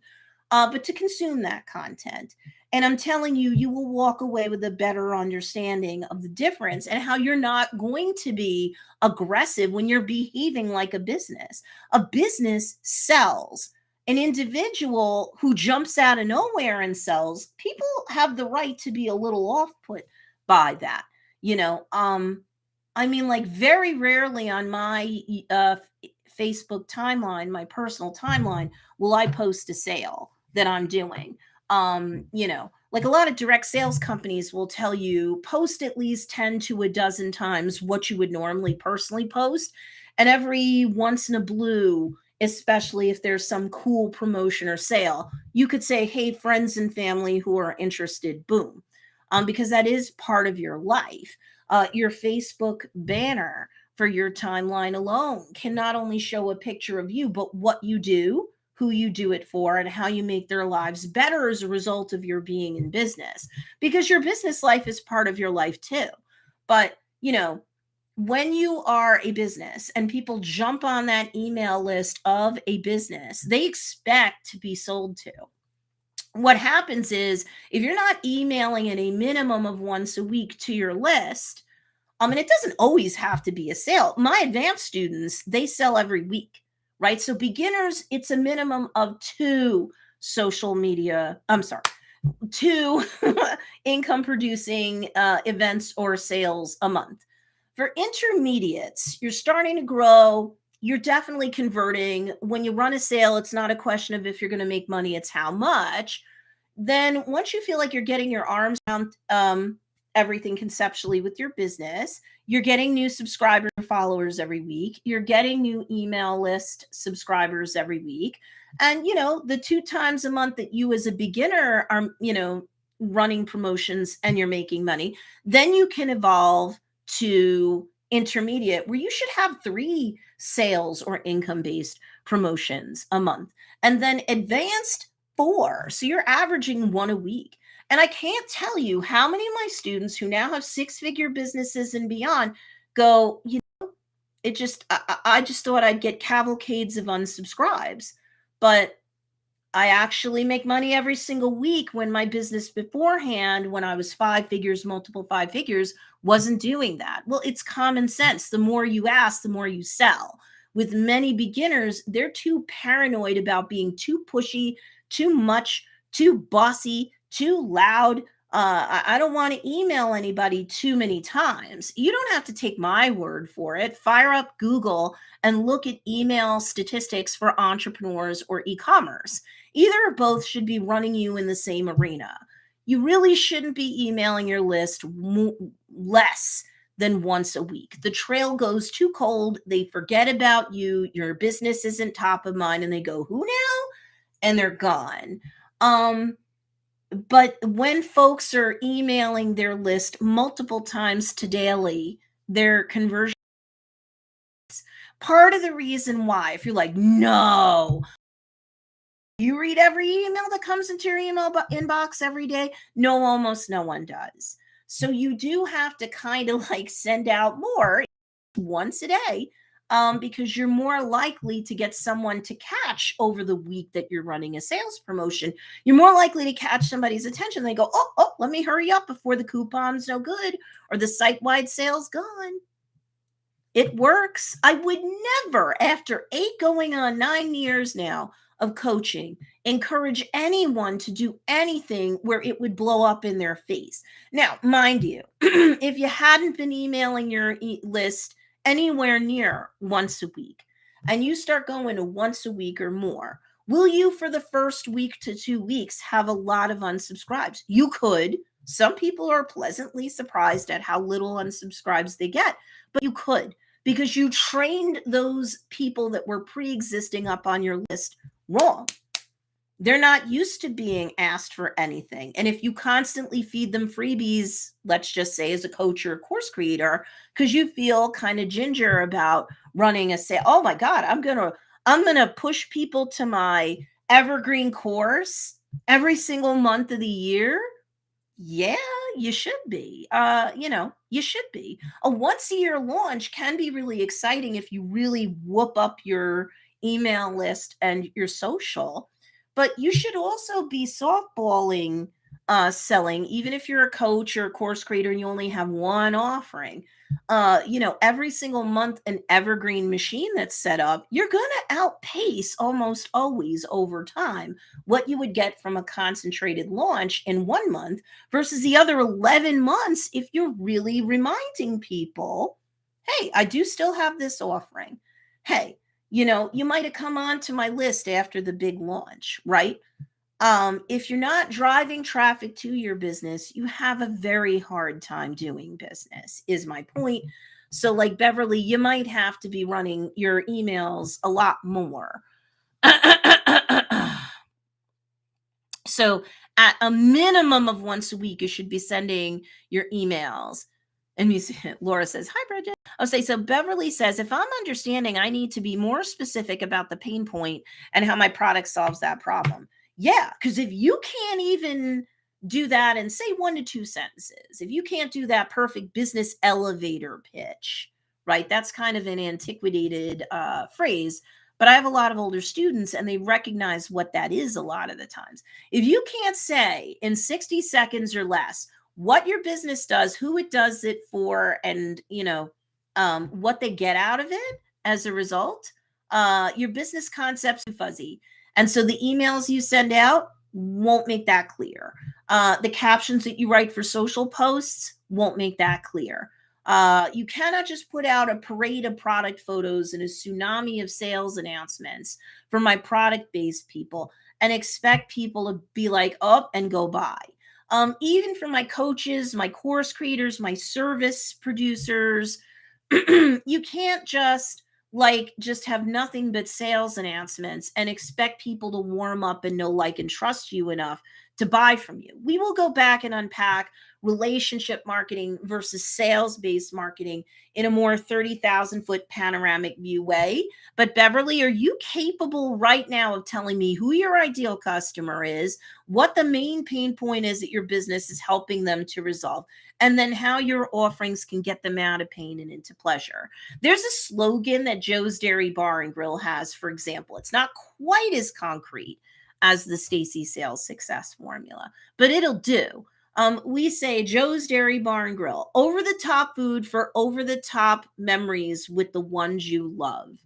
but to consume that content. And I'm telling you, you will walk away with a better understanding of the difference and how you're not going to be aggressive when you're behaving like a business. A business sells. An individual who jumps out of nowhere and sells, people have the right to be a little off put by that. You know, I mean, like very rarely on my Facebook timeline, my personal timeline, will I post a sale that I'm doing. Like a lot of direct sales companies will tell you post at least 10 to a dozen times what you would normally personally post. And every once in a blue, especially if there's some cool promotion or sale, you could say, hey, friends and family who are interested, boom. Because that is part of your life. Your Facebook banner for your timeline alone can not only show a picture of you, but what you do, who you do it for, and how you make their lives better as a result of your being in business. Because your business life is part of your life too. But, when you are a business and people jump on that email list of a business, they expect to be sold to. What happens is if you're not emailing at a minimum of once a week to your list, and it doesn't always have to be a sale. My advanced students, they sell every week, right? So beginners, it's a minimum of two social media, I'm sorry, two income producing events or sales a month. For intermediates, you're starting to grow. You're definitely converting. When you run a sale, it's not a question of if you're going to make money, it's how much. Then once you feel like you're getting your arms around everything conceptually with your business, you're getting new subscriber followers every week, you're getting new email list subscribers every week. And the two times a month that you as a beginner are running promotions and you're making money, then you can evolve to intermediate where you should have 3 sales or income based promotions a month, and then advanced 4. So you're averaging 1 a week. And I can't tell you how many of my students who now have 6-figure businesses and beyond go, it just, I just thought I'd get cavalcades of unsubscribes. But I actually make money every single week when my business beforehand, when I was 5 figures, multiple 5 figures, wasn't doing that. Well, it's common sense. The more you ask, the more you sell. With many beginners, they're too paranoid about being too pushy, too much, too bossy, too loud. I don't want to email anybody too many times. You don't have to take my word for it. Fire up Google and look at email statistics for entrepreneurs or e-commerce. Either or both should be running you in the same arena. You really shouldn't be emailing your list less than once a week. The trail goes too cold. They forget about you. Your business isn't top of mind, and they go, who now? And they're gone. But when folks are emailing their list multiple times to daily, their conversion, part of the reason why, if you're like, no, you read every email that comes into your email inbox every day? No, almost no one does. So you do have to kind of like send out more once a day, because you're more likely to get someone to catch over the week that you're running a sales promotion. You're more likely to catch somebody's attention. They go, oh, let me hurry up before the coupon's no good or the site-wide sale's gone. It works. I would never, after 8 going on 9 years now of coaching, encourage anyone to do anything where it would blow up in their face. Now, mind you, if you hadn't been emailing your list anywhere near once a week and you start going to once a week or more, will you for the first week to 2 weeks have a lot of unsubscribes? You could. Some people are pleasantly surprised at how little unsubscribes they get, but you could, because you trained those people that were pre-existing up on your list wrong. They're not used to being asked for anything. And if you constantly feed them freebies, let's just say as a coach or a course creator, because you feel kind of ginger about running a sale, oh my God, I'm gonna push people to my evergreen course every single month of the year. Yeah, you should be. You should be. A once a year launch can be really exciting if you really whoop up your email list and your social. but you should also be softballing selling, even if you're a coach or a course creator and you only have one offering. Every single month, an evergreen machine that's set up, you're going to outpace almost always over time what you would get from a concentrated launch in 1 month versus the other 11 months if you're really reminding people, hey, I do still have this offering. Hey, you might have come onto my list after the big launch, right? If you're not driving traffic to your business, you have a very hard time doing business, is my point. So, like Beverly, you might have to be running your emails a lot more. So, at a minimum of once a week, you should be sending your emails. And Laura says, "Hi, Bridget." I'll say, so Beverly says, if I'm understanding, I need to be more specific about the pain point and how my product solves that problem. Yeah, because if you can't even do that in say 1 to 2 sentences, if you can't do that perfect business elevator pitch, right? That's kind of an antiquated phrase, but I have a lot of older students and they recognize what that is a lot of the times. If you can't say in 60 seconds or less what your business does, who it does it for, and what they get out of it as a result, your business concept's too fuzzy. And so the emails you send out won't make that clear. The captions that you write for social posts won't make that clear. You cannot just put out a parade of product photos and a tsunami of sales announcements for my product-based people and expect people to be like, up and go buy. Even for my coaches, my course creators, my service producers, you can't just have nothing but sales announcements and expect people to warm up and know, like, and trust you enough to buy from you. We will go back and unpack relationship marketing versus sales-based marketing in a more 30,000-foot panoramic view way. But Beverly, are you capable right now of telling me who your ideal customer is, what the main pain point is that your business is helping them to resolve, and then how your offerings can get them out of pain and into pleasure? There's a slogan that Joe's Dairy Bar and Grill has, for example. It's not quite as concrete as the Stacey sales success formula, but it'll do. We say Joe's Dairy Bar and Grill, over the top food for over the top memories with the ones you love.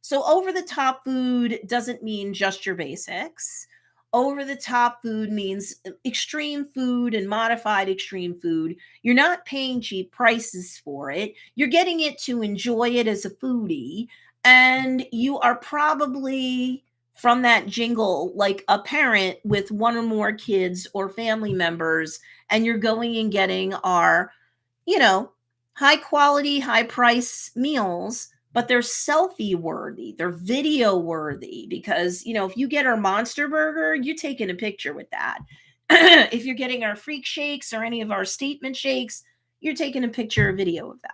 So over the top food doesn't mean just your basics. Over the top food means extreme food and modified extreme food. You're not paying cheap prices for it. You're getting it to enjoy it as a foodie. And you are probably, from that jingle, like a parent with one or more kids or family members, and you're going and getting our, high quality, high price meals, but they're selfie worthy, they're video worthy, because, if you get our monster burger, you're taking a picture with that. If you're getting our freak shakes or any of our statement shakes, you're taking a picture or video of that.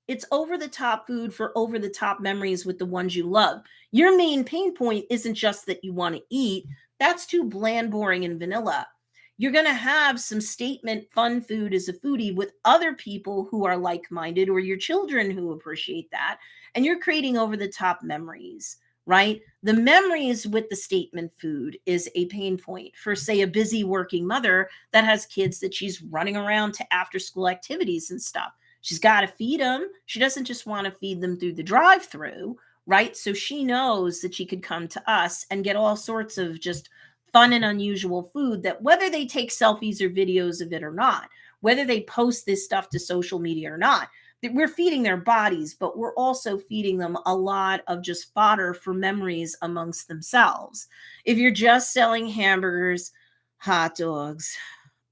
It's over the top food for over the top memories with the ones you love. Your main pain point isn't just that you want to eat. That's too bland, boring, and vanilla. You're going to have some statement fun food as a foodie with other people who are like-minded, or your children who appreciate that. And you're creating over the top memories, right? The memories with the statement food is a pain point for, say, a busy working mother that has kids that she's running around to after school activities and stuff. She's got to feed them. She doesn't just want to feed them through the drive-through, right? So she knows that she could come to us and get all sorts of just fun and unusual food, that whether they take selfies or videos of it or not, whether they post this stuff to social media or not, that we're feeding their bodies, but we're also feeding them a lot of just fodder for memories amongst themselves. If you're just selling hamburgers, hot dogs,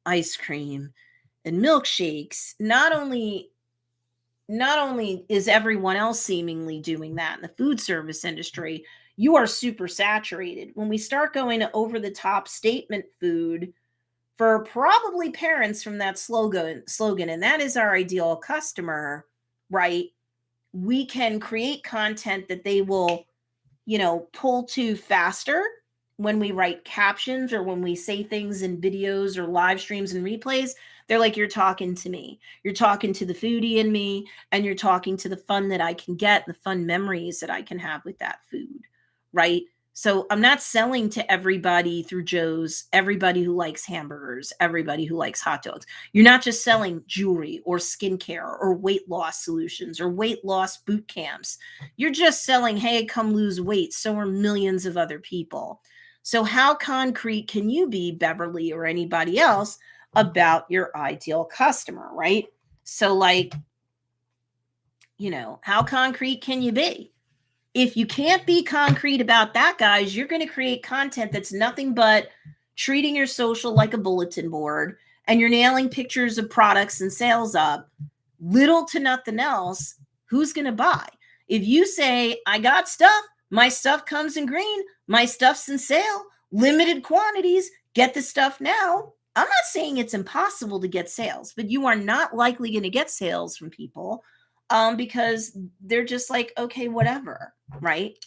ice cream, and milkshakes, not only is everyone else seemingly doing that in the food service industry, you are super saturated. When we start going to over the top statement food for probably parents from that slogan, and that is our ideal customer, right? We can create content that they will, pull to faster when we write captions or when we say things in videos or live streams and replays. They're like, you're talking to me. You're talking to the foodie in me, and you're talking to the fun that I can get, the fun memories that I can have with that food, right? So I'm not selling to everybody through Joe's, everybody who likes hamburgers, everybody who likes hot dogs. You're not just selling jewelry or skincare or weight loss solutions or weight loss boot camps. You're just selling, hey, come lose weight. So are millions of other people. So how concrete can you be, Beverly or anybody else, about your ideal customer, right? So like, how concrete can you be? If you can't be concrete about that, guys, you're going to create content that's nothing but treating your social like a bulletin board, and you're nailing pictures of products and sales up, little to nothing else. Who's going to buy? If you say, I got stuff, my stuff comes in green, my stuff's in sale, limited quantities, get the stuff now. I'm not saying it's impossible to get sales, but you are not likely going to get sales from people because they're just like, okay, whatever, right?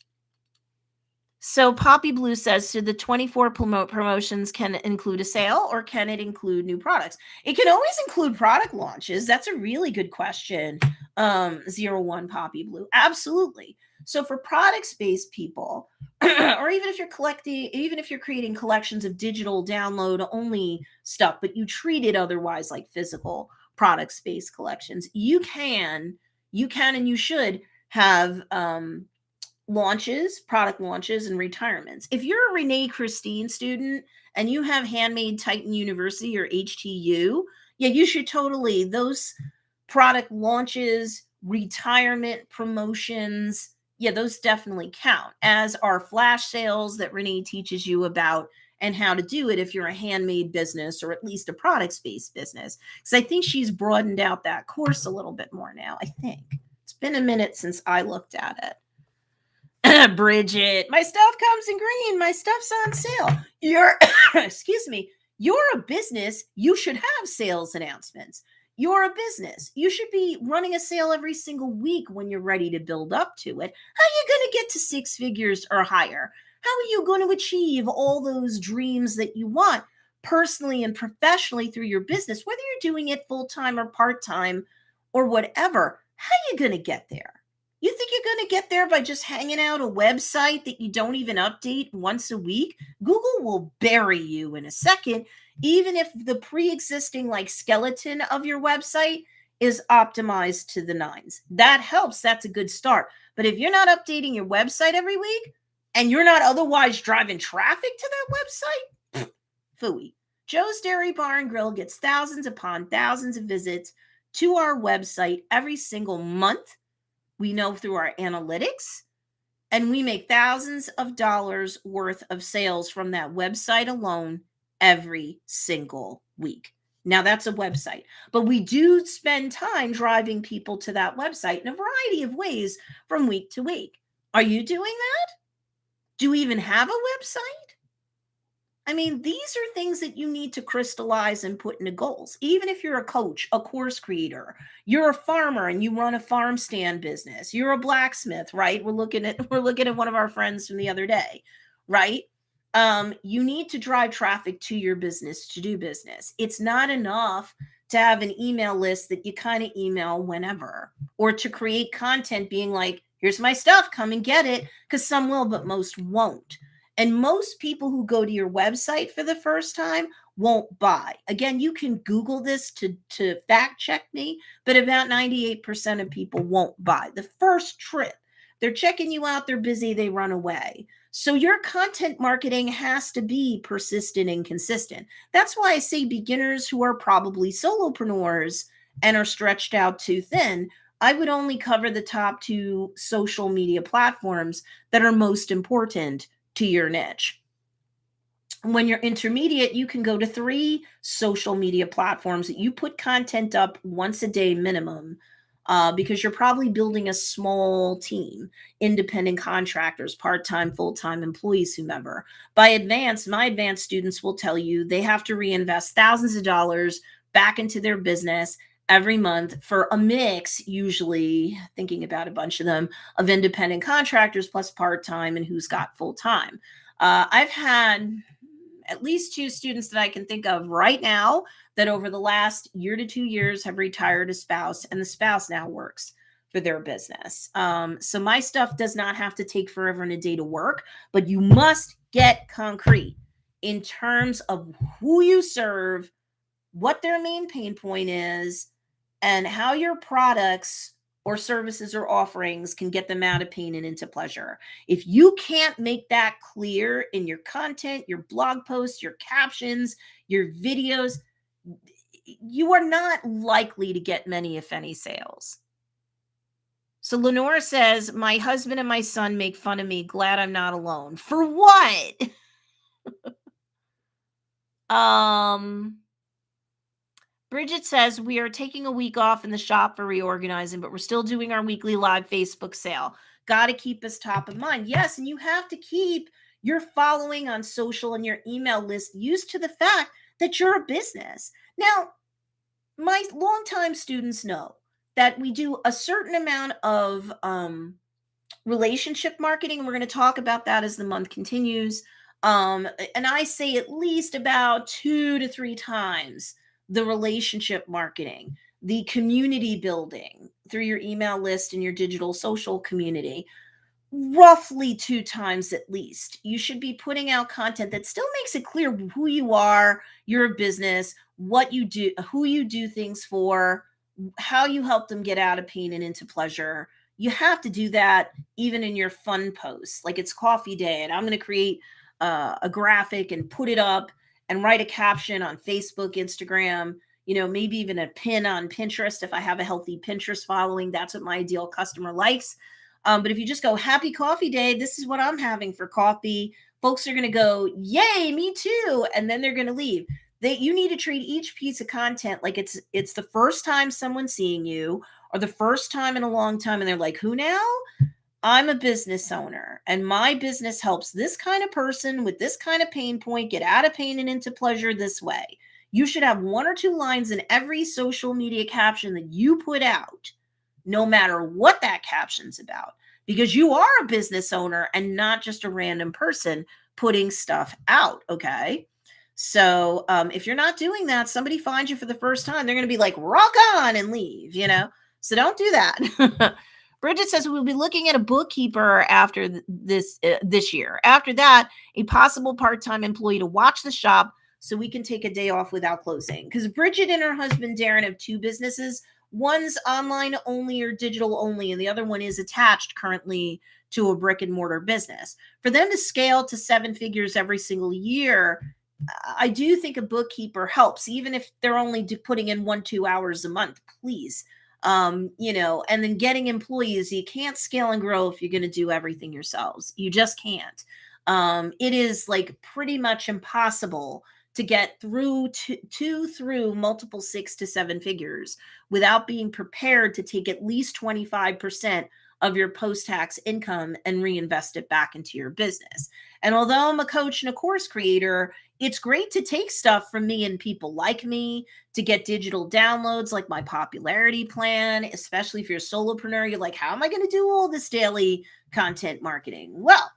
So Poppy Blue says, so the 24 promotions can include a sale, or can it include new products? It can always include product launches. That's a really good question. 01 Poppy Blue. Absolutely. So for product-based people, or even if you're creating collections of digital download only stuff, but you treat it otherwise like physical product-based collections, you can and you should have product launches, and retirements. If you're a Renee Christine student and you have Handmade Titan University or HTU, yeah, you should totally, those product launches, retirement promotions, yeah, those definitely count, as are flash sales that Renee teaches you about and how to do it if you're a handmade business or at least a products-based business. Because I think she's broadened out that course a little bit more now, I think. It's been a minute since I looked at it. Bridget, my stuff comes in green. My stuff's on sale. Excuse me. You're a business. You should have sales announcements. You're a business. You should be running a sale every single week when you're ready to build up to it. How are you going to get to 6 figures or higher? How are you going to achieve all those dreams that you want personally and professionally through your business, whether you're doing it full-time or part-time or whatever? How are you going to get there? You think you're going to get there by just hanging out a website that you don't even update once a week? Google will bury you in a second, even if the pre-existing skeleton of your website is optimized to the nines. That helps. That's a good start. But if you're not updating your website every week and you're not otherwise driving traffic to that website, phooey. Joe's Dairy Bar and Grill gets thousands upon thousands of visits to our website every single month. We know through our analytics, and we make thousands of dollars worth of sales from that website alone every single week. Now that's a website, but we do spend time driving people to that website in a variety of ways from week to week. Are you doing that? Do we even have a website? I mean, these are things that you need to crystallize and put into goals. Even if you're a coach, a course creator, you're a farmer and you run a farm stand business, you're a blacksmith, right? We're looking at one of our friends from the other day, right? You need to drive traffic to your business to do business. It's not enough to have an email list that you kind of email whenever, or to create content being like, here's my stuff, come and get it, because some will, but most won't. And most people who go to your website for the first time won't buy. Again, you can Google this to fact check me, but about 98% of people won't buy the first trip. They're checking you out, they're busy, they run away. So your content marketing has to be persistent and consistent. That's why I say beginners who are probably solopreneurs and are stretched out too thin, I would only cover the top 2 social media platforms that are most important to your niche. When you're intermediate, you can go to 3 social media platforms that you put content up once a day minimum, because you're probably building a small team, independent contractors, part-time, full-time employees, whomever. My advanced students will tell you they have to reinvest thousands of dollars back into their business every month for a mix, usually thinking about a bunch of them, of independent contractors plus part-time and who's got full-time. I've had at least 2 students that I can think of right now that over the last year to 2 years have retired a spouse, and the spouse now works for their business. So my stuff does not have to take forever and a day to work, but you must get concrete in terms of who you serve, what their main pain point is, and how your products or services or offerings can get them out of pain and into pleasure. If you can't make that clear in your content, your blog posts, your captions, your videos, you are not likely to get many, if any, sales. So Lenora says, my husband and my son make fun of me. Glad I'm not alone. For what? um Bridget says, we are taking a week off in the shop for reorganizing, but we're still doing our weekly live Facebook sale. Got to keep us top of mind. Yes, and you have to keep your following on social and your email list used to the fact that you're a business. Now, my longtime students know that we do a certain amount of relationship marketing. And we're going to talk about that as the month continues. And I say at least about 2 to 3 times the relationship marketing, the community building through your email list and your digital social community, roughly 2 times at least. You should be putting out content that still makes it clear who you are, you're a business, what you do, who you do things for, how you help them get out of pain and into pleasure. You have to do that even in your fun posts. Like it's coffee day and I'm going to create a graphic and put it up and write a caption on Facebook, Instagram, maybe even a pin on Pinterest. If I have a healthy Pinterest following, that's what my ideal customer likes. But if you just go, happy coffee day, this is what I'm having for coffee, folks are going to go, yay, me too. And then they're going to leave. You need to treat each piece of content like it's the first time someone's seeing you or the first time in a long time. And they're like, who now? I'm a business owner and my business helps this kind of person with this kind of pain point get out of pain and into pleasure this way. You should have 1 or 2 lines in every social media caption that you put out, no matter what that caption's about, because you are a business owner and not just a random person putting stuff out. Okay. So if you're not doing that, somebody finds you for the first time, they're going to be like, rock on and leave, so don't do that. Bridget says we'll be looking at a bookkeeper after this year. After that, a possible part-time employee to watch the shop so we can take a day off without closing. Because Bridget and her husband Darren have 2 businesses. One's online only or digital only, and the other one is attached currently to a brick and mortar business. For them to scale to 7 figures every single year, I do think a bookkeeper helps, even if they're only putting in 1-2 hours a month, please. And then getting employees, you can't scale and grow if you're going to do everything yourselves. You just can't. It is like pretty much impossible to get through through multiple 6 to 7 figures without being prepared to take at least 25% of your post-tax income and reinvest it back into your business. And although I'm a coach and a course creator, it's great to take stuff from me and people like me to get digital downloads like my popularity plan, especially if you're a solopreneur. You're like, how am I going to do all this daily content marketing? Well,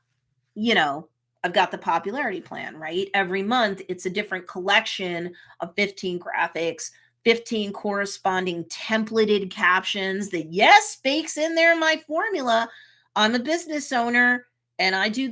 I've got the popularity plan, right? Every month, it's a different collection of 15 graphics, 15 corresponding templated captions that, yes, bakes in there my formula. I'm a business owner and I do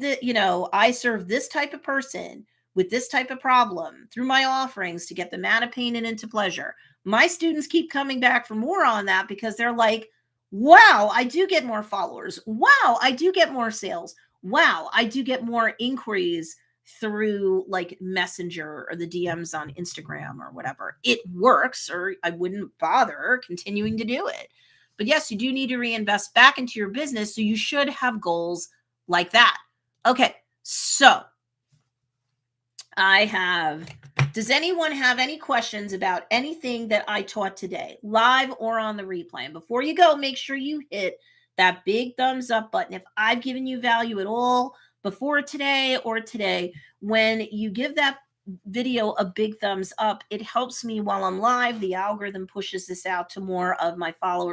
I serve this type of person with this type of problem through my offerings to get them out of pain and into pleasure. My students keep coming back for more on that because they're like, wow, I do get more followers. Wow, I do get more sales. Wow, I do get more inquiries through like Messenger or the DMs on Instagram or whatever. It works, or I wouldn't bother continuing to do it. But yes, you do need to reinvest back into your business. So you should have goals like that. Okay, so does anyone have any questions about anything that I taught today, live or on the replay? And before you go, make sure you hit that big thumbs up button. If I've given you value at all before today or today, when you give that video a big thumbs up, it helps me while I'm live. The algorithm pushes this out to more of my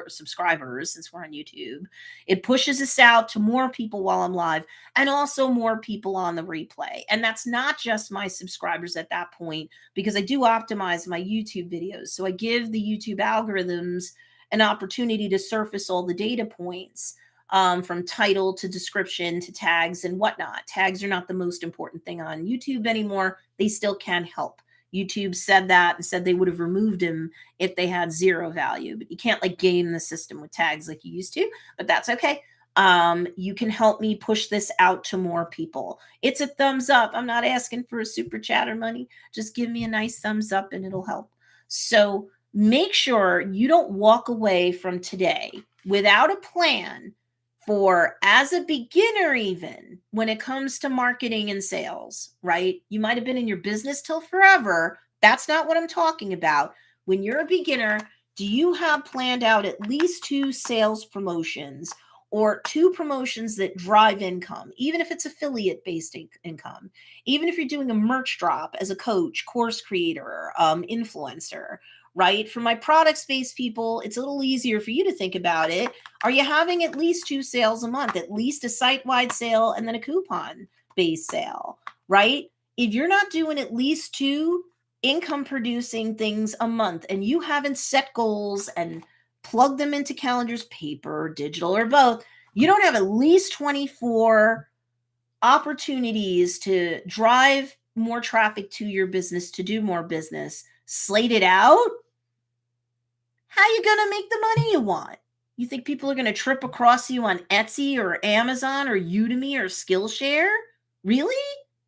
subscribers, since we're on YouTube. It pushes this out to more people while I'm live, and also more people on the replay. And that's not just my subscribers at that point, because I do optimize my YouTube videos. So I give the YouTube algorithms an opportunity to surface all the data points, from title to description to tags and whatnot. Tags are not the most important thing on YouTube anymore. They still can help. YouTube said that and said they would have removed them if they had zero value, but you can't like game the system with tags like you used to, but that's okay. You can help me push this out to more people. It's a thumbs up. I'm not asking for a super chat or money. Just give me a nice thumbs up and it'll help. So make sure you don't walk away from today without a plan for, as a beginner, even when it comes to marketing and sales, right? You might have been in your business till forever. That's not what I'm talking about. When you're a beginner, do you have planned out at least 2 sales promotions or 2 promotions that drive income, even if it's affiliate based income, even if you're doing a merch drop as a coach, course creator, influencer, right? For my product based people, it's a little easier for you to think about it. Are you having at least 2 sales a month, at least a site-wide sale and then a coupon-based sale, right? If you're not doing at least 2 income-producing things a month and you haven't set goals and plugged them into calendars, paper, digital, or both, you don't have at least 24 opportunities to drive more traffic to your business, to do more business, slate it out, how you going to make the money you want? You think people are going to trip across you on Etsy or Amazon or Udemy or Skillshare? Really?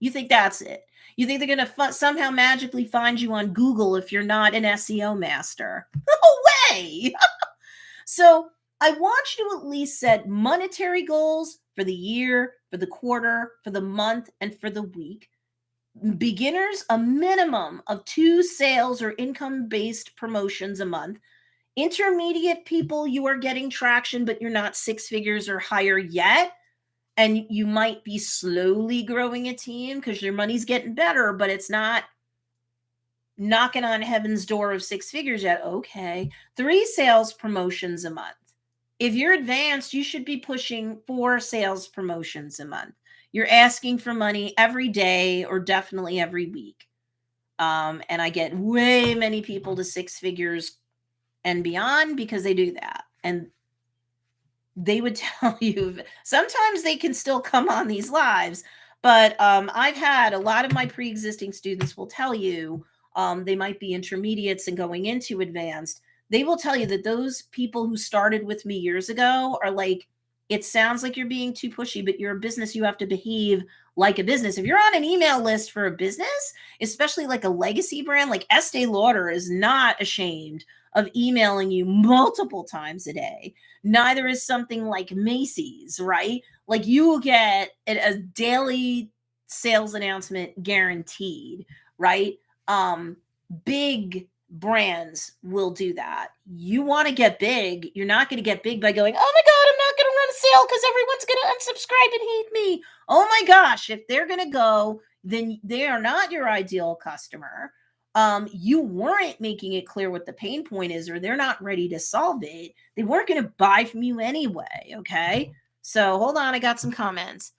You think that's it? You think they're going to somehow magically find you on Google if you're not an SEO master? No way! So I want you to at least set monetary goals for the year, for the quarter, for the month, and for the week. Beginners, a minimum of 2 sales or income-based promotions a month. Intermediate people, you are getting traction, but you're not 6 figures or higher yet. And you might be slowly growing a team because your money's getting better, but it's not knocking on heaven's door of 6 figures yet. Okay. 3 sales promotions a month. If you're advanced, you should be pushing 4 sales promotions a month. You're asking for money every day or definitely every week. And I get way many people to 6 figures and beyond because they do that. And they would tell you, sometimes they can still come on these lives, but I've had a lot of my pre-existing students will tell you, they might be intermediates and going into advanced. They will tell you that those people who started with me years ago are like, it sounds like you're being too pushy, but you're a business. You have to behave like a business. If you're on an email list for a business, especially like a legacy brand, like Estee Lauder is not ashamed of emailing you multiple times a day. Neither is something like Macy's, right? Like you will get a daily sales announcement guaranteed, right? Big brands will do that. You want to get big. You're not going to get big by going, oh my God, I'm not going to run a sale because everyone's going to unsubscribe and hate me. Oh my gosh, if they're going to go, then they are not your ideal customer. You weren't making it clear what the pain point is, or they're not ready to solve it. They weren't going to buy from you anyway. Okay. So hold on. I got some comments.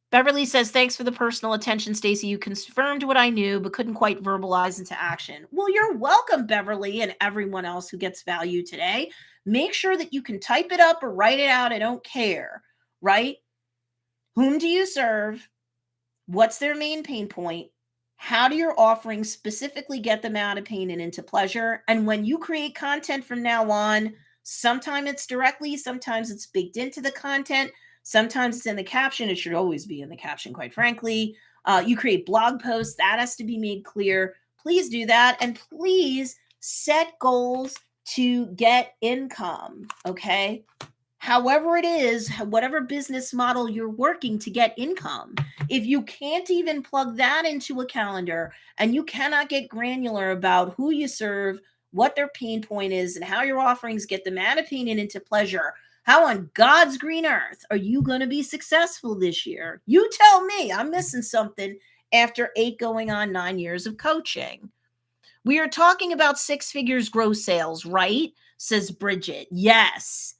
Beverly says, thanks for the personal attention, Stacey. You confirmed what I knew, but couldn't quite verbalize into action. Well, you're welcome, Beverly, and everyone else who gets value today. Make sure that you can type it up or write it out. I don't care, right? Whom do you serve? What's their main pain point? How do your offerings specifically get them out of pain and into pleasure? And when you create content from now on, sometimes it's directly, sometimes it's baked into the content. Sometimes it's in the caption. It should always be in the caption, quite frankly. You create blog posts. That has to be made clear. Please do that. And please set goals to get income, okay? However it is, whatever business model you're working to get income. If you can't even plug that into a calendar and you cannot get granular about who you serve, what their pain point is, and how your offerings get them out of pain and into pleasure, how on God's green earth are you going to be successful this year? You tell me. I'm missing something after 8 going on 9 years of coaching. We are talking about 6 figures gross sales, right? Says Bridget. Yes,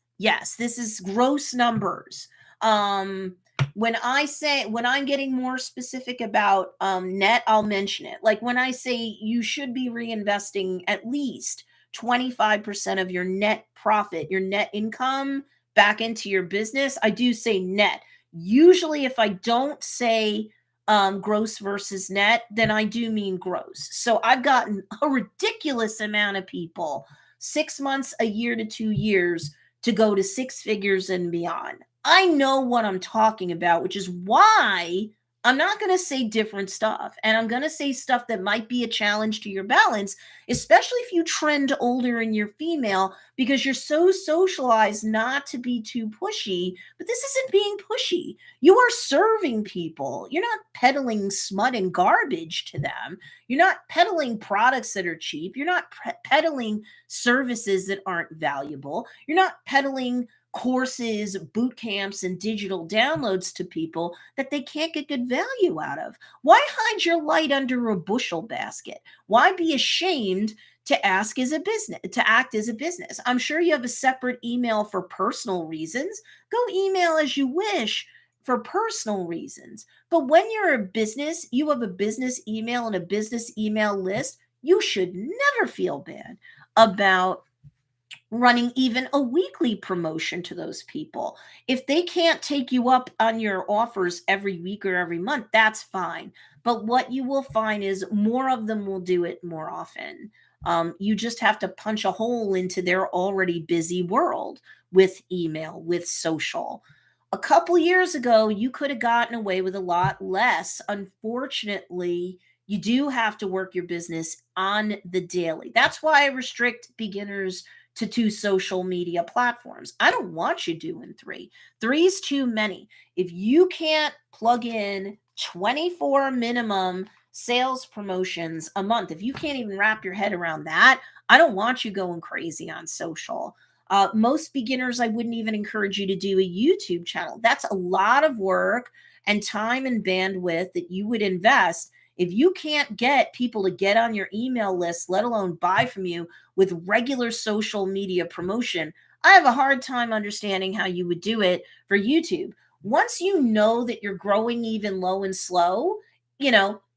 this is gross numbers. When I'm getting more specific about net, I'll mention it. Like when I say you should be reinvesting at least 25% of your net profit, your net income back into your business. I do say net. Usually, if I don't say gross versus net, then I do mean gross. So I've gotten a ridiculous amount of people 6 months, a year to 2 years to go to six figures and beyond. I know what I'm talking about, which is why I'm not going to say different stuff. And I'm going to say stuff that might be a challenge to your balance, especially if you trend older and you're female, because you're so socialized not to be too pushy. But this isn't being pushy. You are serving people. You're not peddling smut and garbage to them. You're not peddling products that are cheap. You're not peddling services that aren't valuable. You're not peddling courses, boot camps, and digital downloads to people that they can't get good value out of. Why hide your light under a bushel basket? Why be ashamed to ask as a business, to act as a business? I'm sure you have a separate email for personal reasons. Go email as you wish for personal reasons. But when you're a business, you have a business email and a business email list. You should never feel bad about running even a weekly promotion to those people. If they can't take you up on your offers every week or every month, that's fine. But what you will find is more of them will do it more often. You just have to punch a hole into their already busy world with email, with social. A couple years ago, you could have gotten away with a lot less. Unfortunately, you do have to work your business on the daily. That's why I restrict beginners to 2 social media platforms. I don't want you doing three. Three's too many. If you can't plug in 24 minimum sales promotions a month, if you can't even wrap your head around that, I don't want you going crazy on social. Most beginners, I wouldn't even encourage you to do a YouTube channel. That's a lot of work and time and bandwidth that you would invest. If you can't get people to get on your email list, let alone buy from you with regular social media promotion, I have a hard time understanding how you would do it for YouTube. Once you know that you're growing even low and slow,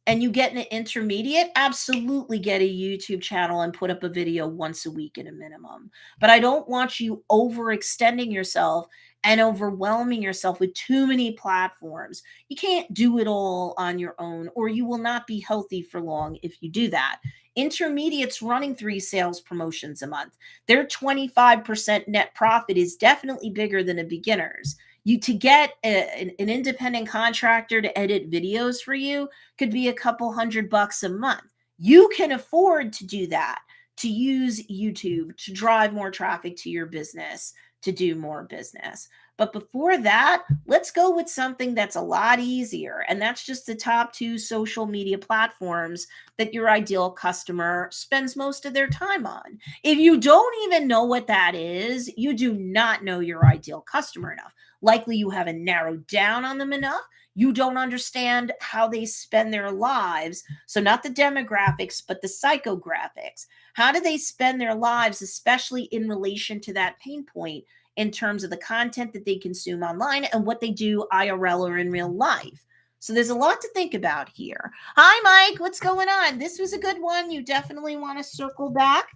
and you get an intermediate, absolutely get a YouTube channel and put up a video once a week at a minimum. But I don't want you overextending yourself and overwhelming yourself with too many platforms. You can't do it all on your own, or you will not be healthy for long if you do that. Intermediates running 3 sales promotions a month. Their 25% net profit is definitely bigger than a beginner's. You to get an independent contractor to edit videos for you could be a couple $100 a month. You can afford to do that, to use YouTube, to drive more traffic to your business, to do more business. But before that, let's go with something that's a lot easier. And that's just the top 2 social media platforms that your ideal customer spends most of their time on. If you don't even know what that is, you do not know your ideal customer enough. Likely you haven't narrowed down on them enough. You don't understand how they spend their lives. So, not the demographics, but the psychographics. How do they spend their lives, especially in relation to that pain point in terms of the content that they consume online and what they do IRL or in real life? So, there's a lot to think about here. Hi, Mike. What's going on? This was a good one. You definitely want to circle back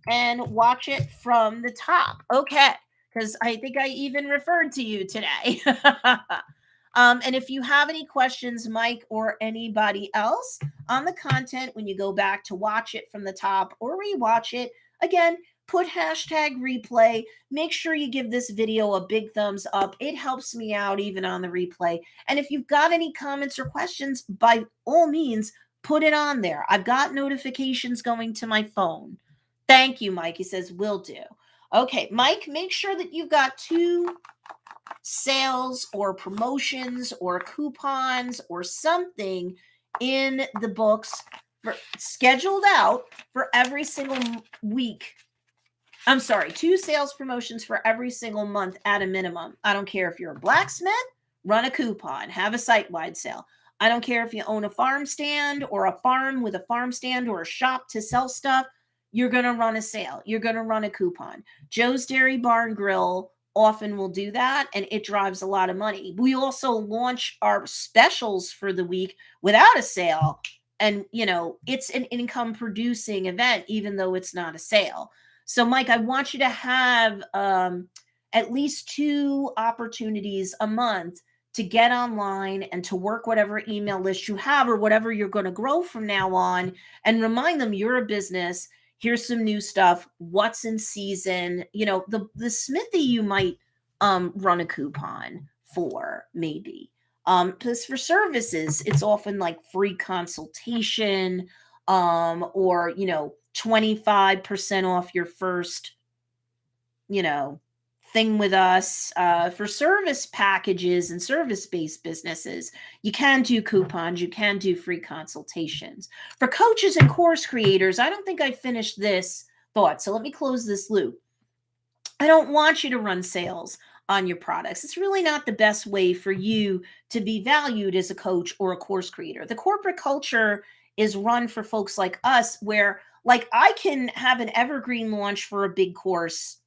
and watch it from the top. Okay. Because I think I even referred to you today. And if you have any questions, Mike or anybody else on the content, when you go back to watch it from the top or rewatch it, again, put hashtag replay. Make sure you give this video a big thumbs up. It helps me out even on the replay. And if you've got any comments or questions, by all means, put it on there. I've got notifications going to my phone. Thank you, Mike. He says, will do. Okay, Mike, make sure that you've got 2 sales or promotions or coupons or something in the books scheduled out for every single week. I'm sorry, 2 sales promotions for every single month at a minimum. I don't care if you're a blacksmith, run a coupon, have a site-wide sale. I don't care if you own a farm stand or a farm with a farm stand or a shop to sell stuff. You're going to run a sale. You're going to run a coupon. Joe's Dairy Bar and Grill often will do that, and it drives a lot of money. We also launch our specials for the week without a sale And, it's an income producing event, even though it's not a sale. So, Mike, I want you to have at least 2 opportunities a month to get online and to work whatever email list you have or whatever you're going to grow from now on, and remind them you're a business. Here's some new stuff. What's in season? The smithy you might run a coupon for, maybe. Because for services, it's often like free consultation, or 25% off your first, you know, thing with us. For service packages and service-based businesses, you can do coupons, you can do free consultations. For coaches and course creators, I don't think I finished this thought, so let me close this loop. I don't want you to run sales on your products. It's really not the best way for you to be valued as a coach or a course creator. The corporate culture is run for folks like us, where, like, I can have an evergreen launch for a big course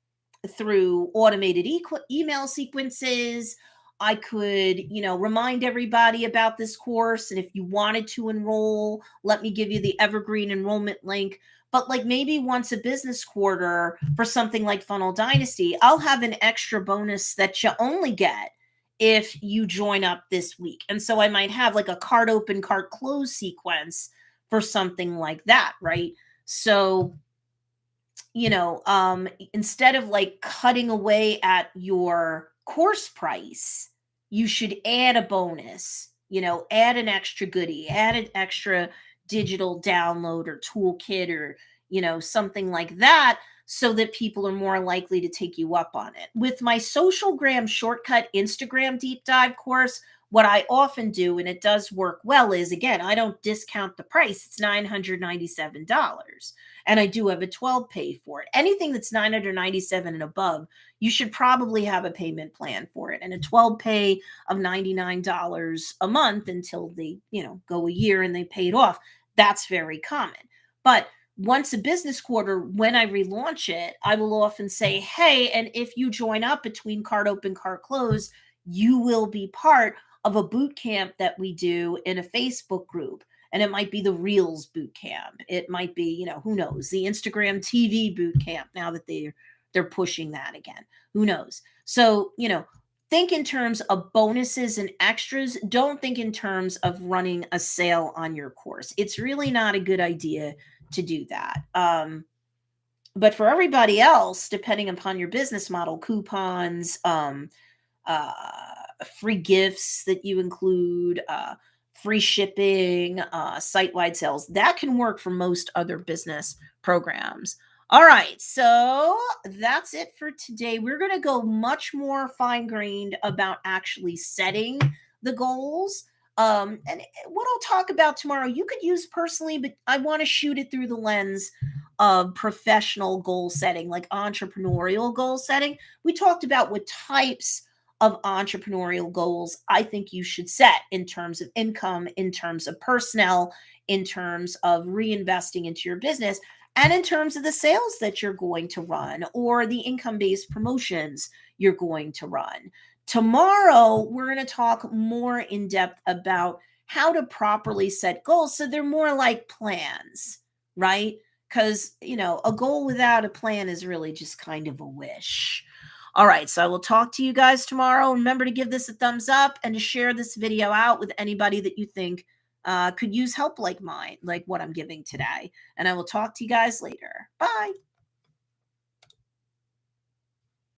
through automated email sequences. I could, remind everybody about this course. And if you wanted to enroll, let me give you the evergreen enrollment link. But, like, maybe once a business quarter for something like Funnel Dynasty, I'll have an extra bonus that you only get if you join up this week. And so I might have like a cart open, cart close sequence for something like that, right? So, instead of like cutting away at your course price, you should add a bonus, add an extra goodie, add an extra digital download or toolkit, or, something like that, so that people are more likely to take you up on it. With my Social Gram Shortcut Instagram deep dive course, what I often do, and it does work well, is, again, I don't discount the price. It's $997. And I do have a 12 pay for it. Anything that's $997 and above, you should probably have a payment plan for it. And a 12 pay of $99 a month until they, go a year and they pay it off. That's very common. But once a business quarter, when I relaunch it, I will often say, hey, and if you join up between cart open, cart close, you will be part of a boot camp that we do in a Facebook group. And it might be the Reels boot camp. It might be, who knows, the Instagram TV boot camp, now that they're pushing that again. Who knows? So, think in terms of bonuses and extras. Don't think in terms of running a sale on your course. It's really not a good idea to do that. But for everybody else, depending upon your business model, coupons, free gifts that you include, free shipping, site-wide sales, that can work for most other business programs. All right, so that's it for today. We're going to go much more fine-grained about actually setting the goals. And what I'll talk about tomorrow, you could use personally, but I want to shoot it through the lens of professional goal setting, like entrepreneurial goal setting. We talked about what types of entrepreneurial goals I think you should set, in terms of income, in terms of personnel, in terms of reinvesting into your business, and in terms of the sales that you're going to run, or the income-based promotions you're going to run. Tomorrow, we're going to talk more in depth about how to properly set goals so they're more like plans, right? Because, a goal without a plan is really just kind of a wish. All right, so I will talk to you guys tomorrow. Remember to give this a thumbs up and to share this video out with anybody that you think could use help like mine, like what I'm giving today. And I will talk to you guys later. Bye.